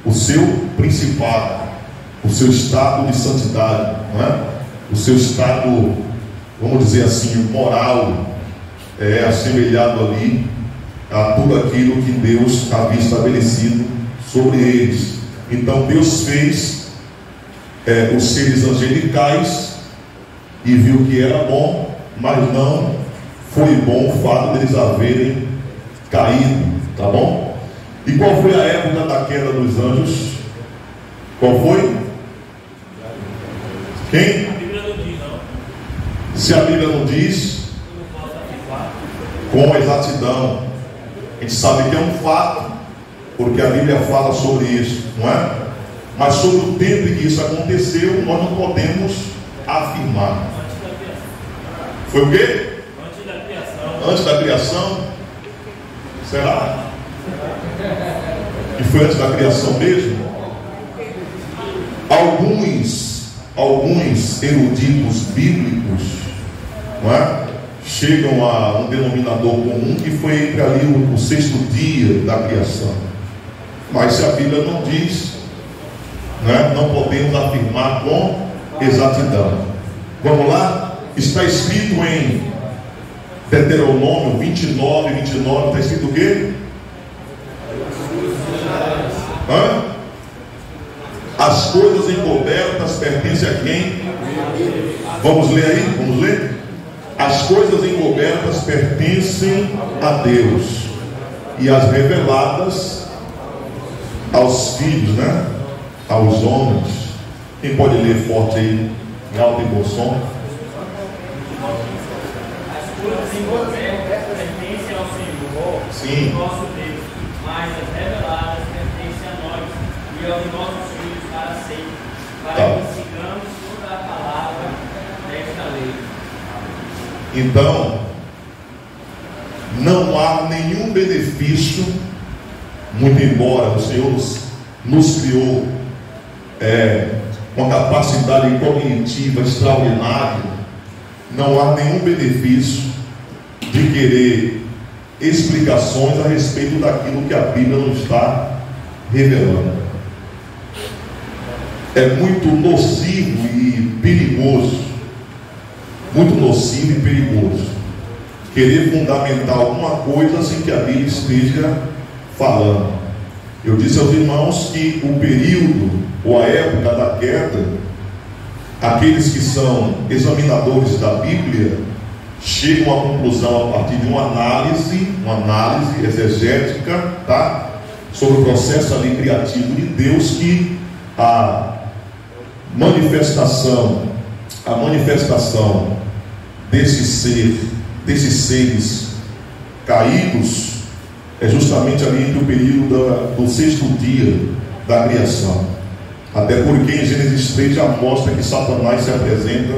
o seu principado, o seu estado de santidade, não é? O seu estado, vamos dizer assim, moral, assemelhado ali a tudo aquilo que Deus havia estabelecido sobre eles. Então Deus fez os seres angelicais e viu que era bom, mas não foi bom o fato deles haverem caído, tá bom? E qual foi a época da queda dos anjos? Qual foi? Quem? A Bíblia não diz, não. Se a Bíblia não diz, com exatidão, a gente sabe que é um fato, porque a Bíblia fala sobre isso, não é? Mas sobre o tempo em que isso aconteceu, nós não podemos afirmar. Foi o quê? Antes da criação. Antes da criação? Será? Que foi antes da criação mesmo? Alguns eruditos bíblicos, não é? Chegam a um denominador comum que foi entre ali o 6º dia da criação. Mas se a Bíblia não diz, né, não podemos afirmar com exatidão. Vamos lá? Está escrito em Deuteronômio 29, está escrito o quê? As coisas encobertas pertencem a quem? Vamos ler aí? Vamos ler? As coisas encobertas pertencem a Deus, e as reveladas aos filhos, né? Aos homens. Quem pode ler forte aí, em alto e bom som? As coisas encobertas pertencem ao Senhor, Sim. nosso Deus, mas as reveladas pertencem a nós e aos nossos filhos para sempre, para que sigamos toda a palavra desta lei. Então, não há nenhum benefício, muito embora o Senhor nos criou com capacidade cognitiva extraordinária, não há nenhum benefício de querer explicações a respeito daquilo que a Bíblia não está revelando. É muito nocivo e perigoso, querer fundamentar alguma coisa sem que a Bíblia esteja falando. Eu disse aos irmãos que o período ou a época da queda, aqueles que são examinadores da Bíblia chegam à conclusão a partir de uma análise exegética, tá? Sobre o processo ali criativo de Deus, que a manifestação desses seres caídos é justamente ali entre o período do 6º dia da criação. Até porque em Gênesis 3 já mostra que Satanás se apresenta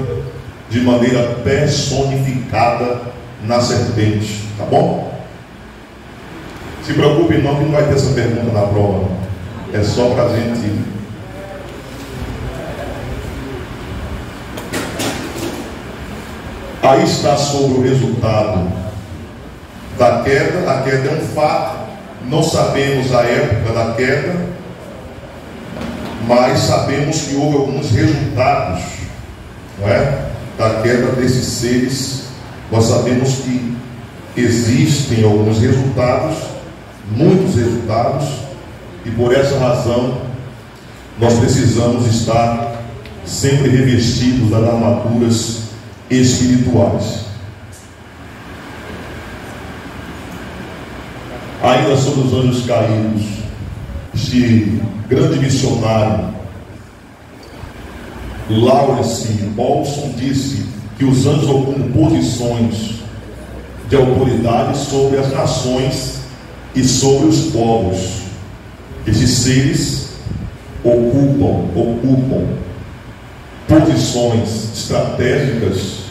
de maneira personificada na serpente, tá bom? Se preocupe não, que não vai ter essa pergunta na prova, não. É só para a gente. Aí está sobre o resultado da queda. A queda é um fato, não sabemos a época da queda, mas sabemos que houve alguns resultados, não é? Da queda desses seres. Nós sabemos que existem alguns resultados, muitos resultados, e por essa razão nós precisamos estar sempre revestidos das armaduras espirituais. Ainda sobre os anjos caídos, este grande missionário Lawrence Olson disse que os anjos ocupam posições de autoridade sobre as nações e sobre os povos. Esses seres ocupam posições estratégicas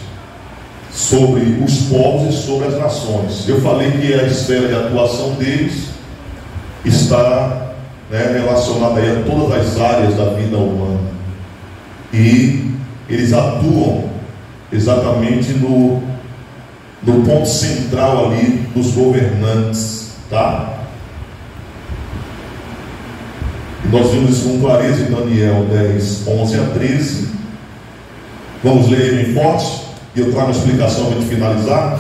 sobre os povos e sobre as nações. Eu falei que a esfera de atuação deles está, relacionada aí a todas as áreas da vida humana, e eles atuam exatamente no ponto central ali dos governantes, tá? E nós vimos isso com clareza em Daniel 10, 11 a 13. Vamos ler bem forte e eu trago uma explicação para a gente finalizar.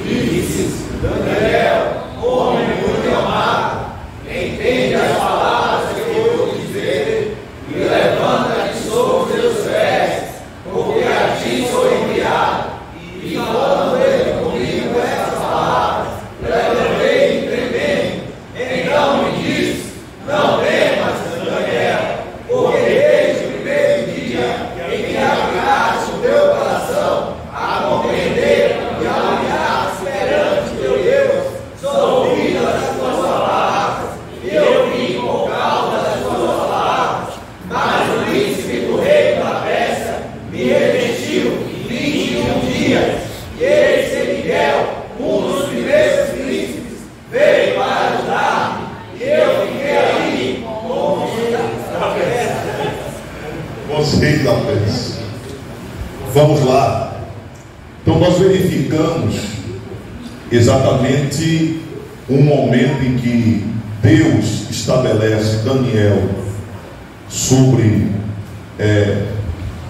Disse Daniel, homem muito amado, entende as palavras que eu vou dizer e levanta-te sobre os teus pés, porque a ti sou enviado. E falando ele comigo essas palavras, levantei tremendo. Então me disse: não temas, Daniel, porque desde o primeiro dia em que abrigaste o teu coração a compreender e a olhar perante teu Deus, são ouvidas as tuas palavras, e eu vim por causa das tuas palavras. Mas o príncipe do reino da Pérsia me revestiu 21 dias, e esse Miguel, um dos primeiros príncipes, veio para ajudar-me, e eu fiquei ali como rei da Pérsia. Rei da Pérsia. Vamos lá. Então nós verificamos exatamente um momento em que Deus estabelece Daniel sobre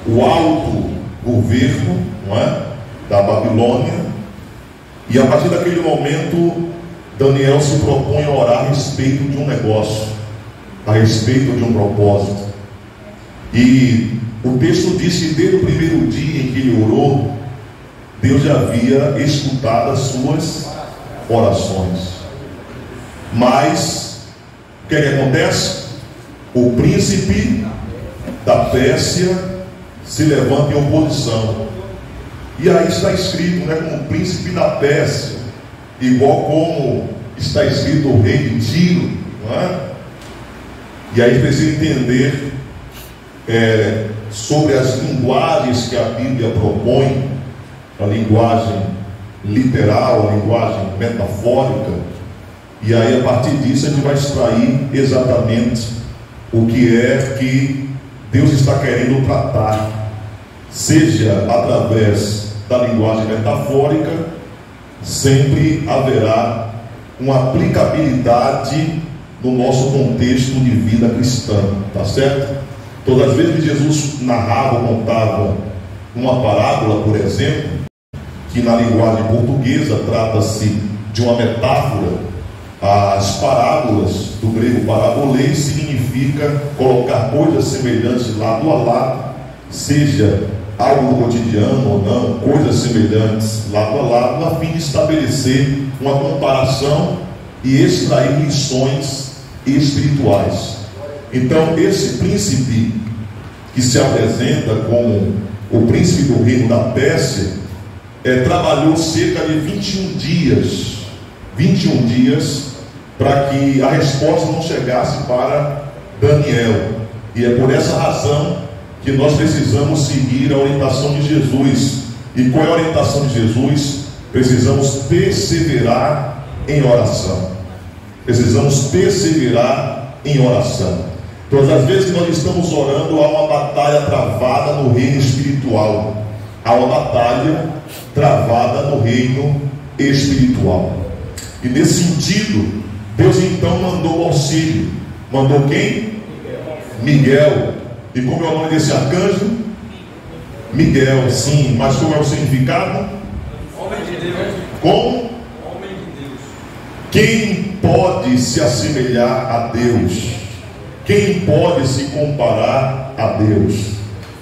o alto governo, não é, da Babilônia, e a partir daquele momento Daniel se propõe a orar a respeito de um negócio, a respeito de um propósito. E o texto diz que desde o primeiro dia em que ele orou, Deus já havia escutado as suas orações. Mas o que é que acontece? O príncipe da Pérsia se levanta em oposição. E aí está escrito, como príncipe da Pérsia, igual como está escrito o rei de Tiro, não é? E aí precisa entender sobre as linguagens que a Bíblia propõe, a linguagem literal, a linguagem metafórica, e aí a partir disso a gente vai extrair exatamente o que é que Deus está querendo tratar, seja através da linguagem metafórica, sempre haverá uma aplicabilidade no nosso contexto de vida cristã, tá certo? Todas as vezes que Jesus narrava ou contava uma parábola, por exemplo, que na linguagem portuguesa trata-se de uma metáfora, as parábolas do grego parabolei significa colocar coisas semelhantes lado a lado, seja algo do cotidiano ou não, coisas semelhantes lado a lado, a fim de estabelecer uma comparação e extrair lições espirituais. Então esse príncipe que se apresenta como o príncipe do reino da Pérsia trabalhou cerca de 21 dias para que a resposta não chegasse para Daniel, e é por essa razão que nós precisamos seguir a orientação de Jesus. E qual é a orientação de Jesus? Precisamos perseverar em oração. Precisamos perseverar em oração. Todas as vezes que nós estamos orando, há uma batalha travada no reino espiritual. Há uma batalha travada no reino espiritual. E nesse sentido, Deus então mandou o auxílio. Mandou quem? Miguel. E como é o nome desse arcanjo? Miguel, sim. Mas qual é o significado? Homem de Deus. Como? Homem de Deus. Quem pode se assemelhar a Deus? Quem pode se comparar a Deus?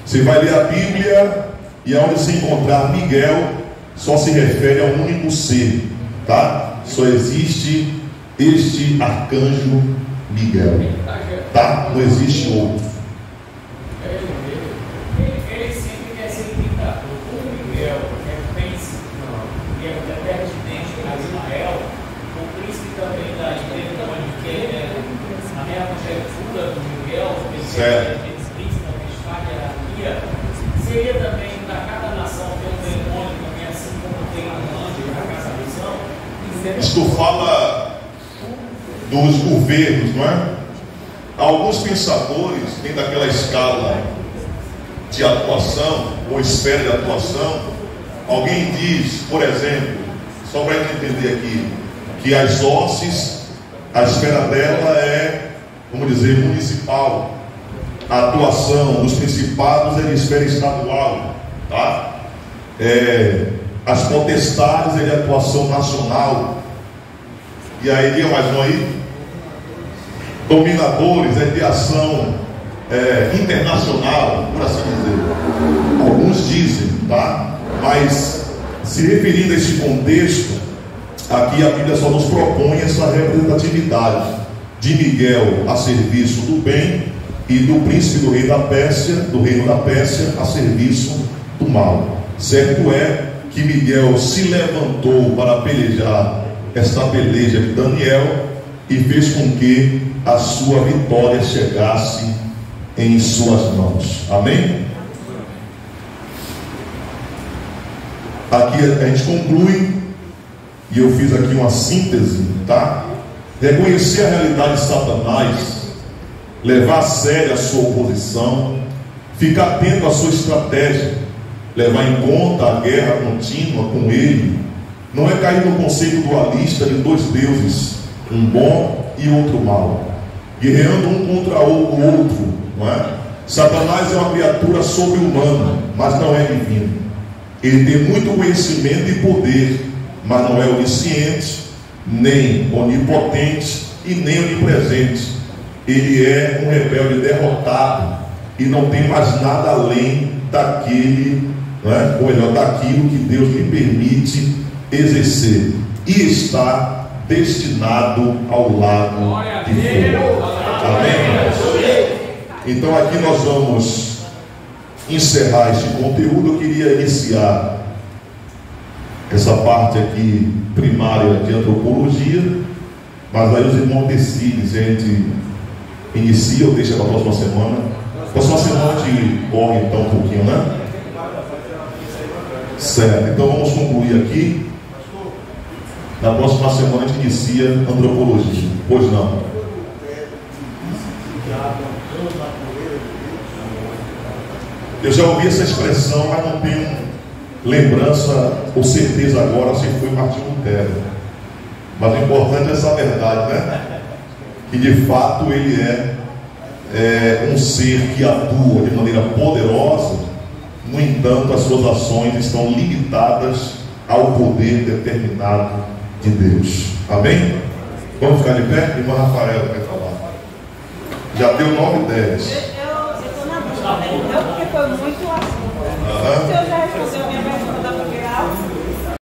Você vai ler a Bíblia e aonde se encontrar Miguel, só se refere a um único ser, tá? Só existe este arcanjo Miguel, tá? Não existe outro. Ele sempre quer ser imitado. O Miguel é príncipe, e é pertinente a Israel, o príncipe também da igreja, que é a minha conjectura do Miguel, que é príncipe da hierarquia, seria também para cada nação ter um Isto fala dos governos, não é? Alguns pensadores têm daquela escala de atuação, ou esfera de atuação. Alguém diz, por exemplo, só para a gente entender aqui, que as hostes, a esfera dela é, vamos dizer, municipal. A atuação dos principados é de esfera estadual, tá? As potestades é de atuação nacional. E aí, diga mais um aí. Dominadores é de ação internacional, por assim dizer. Alguns dizem, tá? Mas, se referindo a esse contexto, aqui a Bíblia só nos propõe essa representatividade de Miguel a serviço do bem e do príncipe do reino da Pérsia a serviço do mal. Certo é que Miguel se levantou para pelejar esta peleja de Daniel e fez com que a sua vitória chegasse em suas mãos. Amém? Aqui a gente conclui, e eu fiz aqui uma síntese, tá? Reconhecer a realidade de Satanás, levar a sério a sua oposição, ficar atento à sua estratégia, levar em conta a guerra contínua com ele, não é cair no conceito dualista de dois deuses, um bom e outro mau, guerreando um contra o outro, não é? Satanás é uma criatura sobre-humana, mas não é divino. Ele tem muito conhecimento e poder, mas não é onisciente, nem onipotente e nem onipresente. Ele é um rebelde derrotado e não tem mais nada além daquele, não é? Ou melhor, daquilo que Deus lhe permite exercer, e está destinado ao lago de fogo. Amém? Então aqui nós vamos encerrar este conteúdo. Eu queria iniciar essa parte aqui primária de antropologia, mas aí os irmãos decidem se a gente inicia ou deixa para a próxima semana. Próxima semana a gente corre então um pouquinho, né? Certo, então vamos concluir aqui. Na próxima semana a gente inicia antropologia. Pois não? Eu já ouvi essa expressão, mas não tenho lembrança ou certeza agora se foi Martim Lutero. Mas o importante é essa verdade, né? Que de fato ele é um ser que atua de maneira poderosa. No entanto, as suas ações estão limitadas ao poder determinado de Deus. Amém? Vamos ficar de pé? Irmã Rafael quer falar. Já deu 9 e 10. Eu estou na dúvida, porque foi muito assunto. Se eu já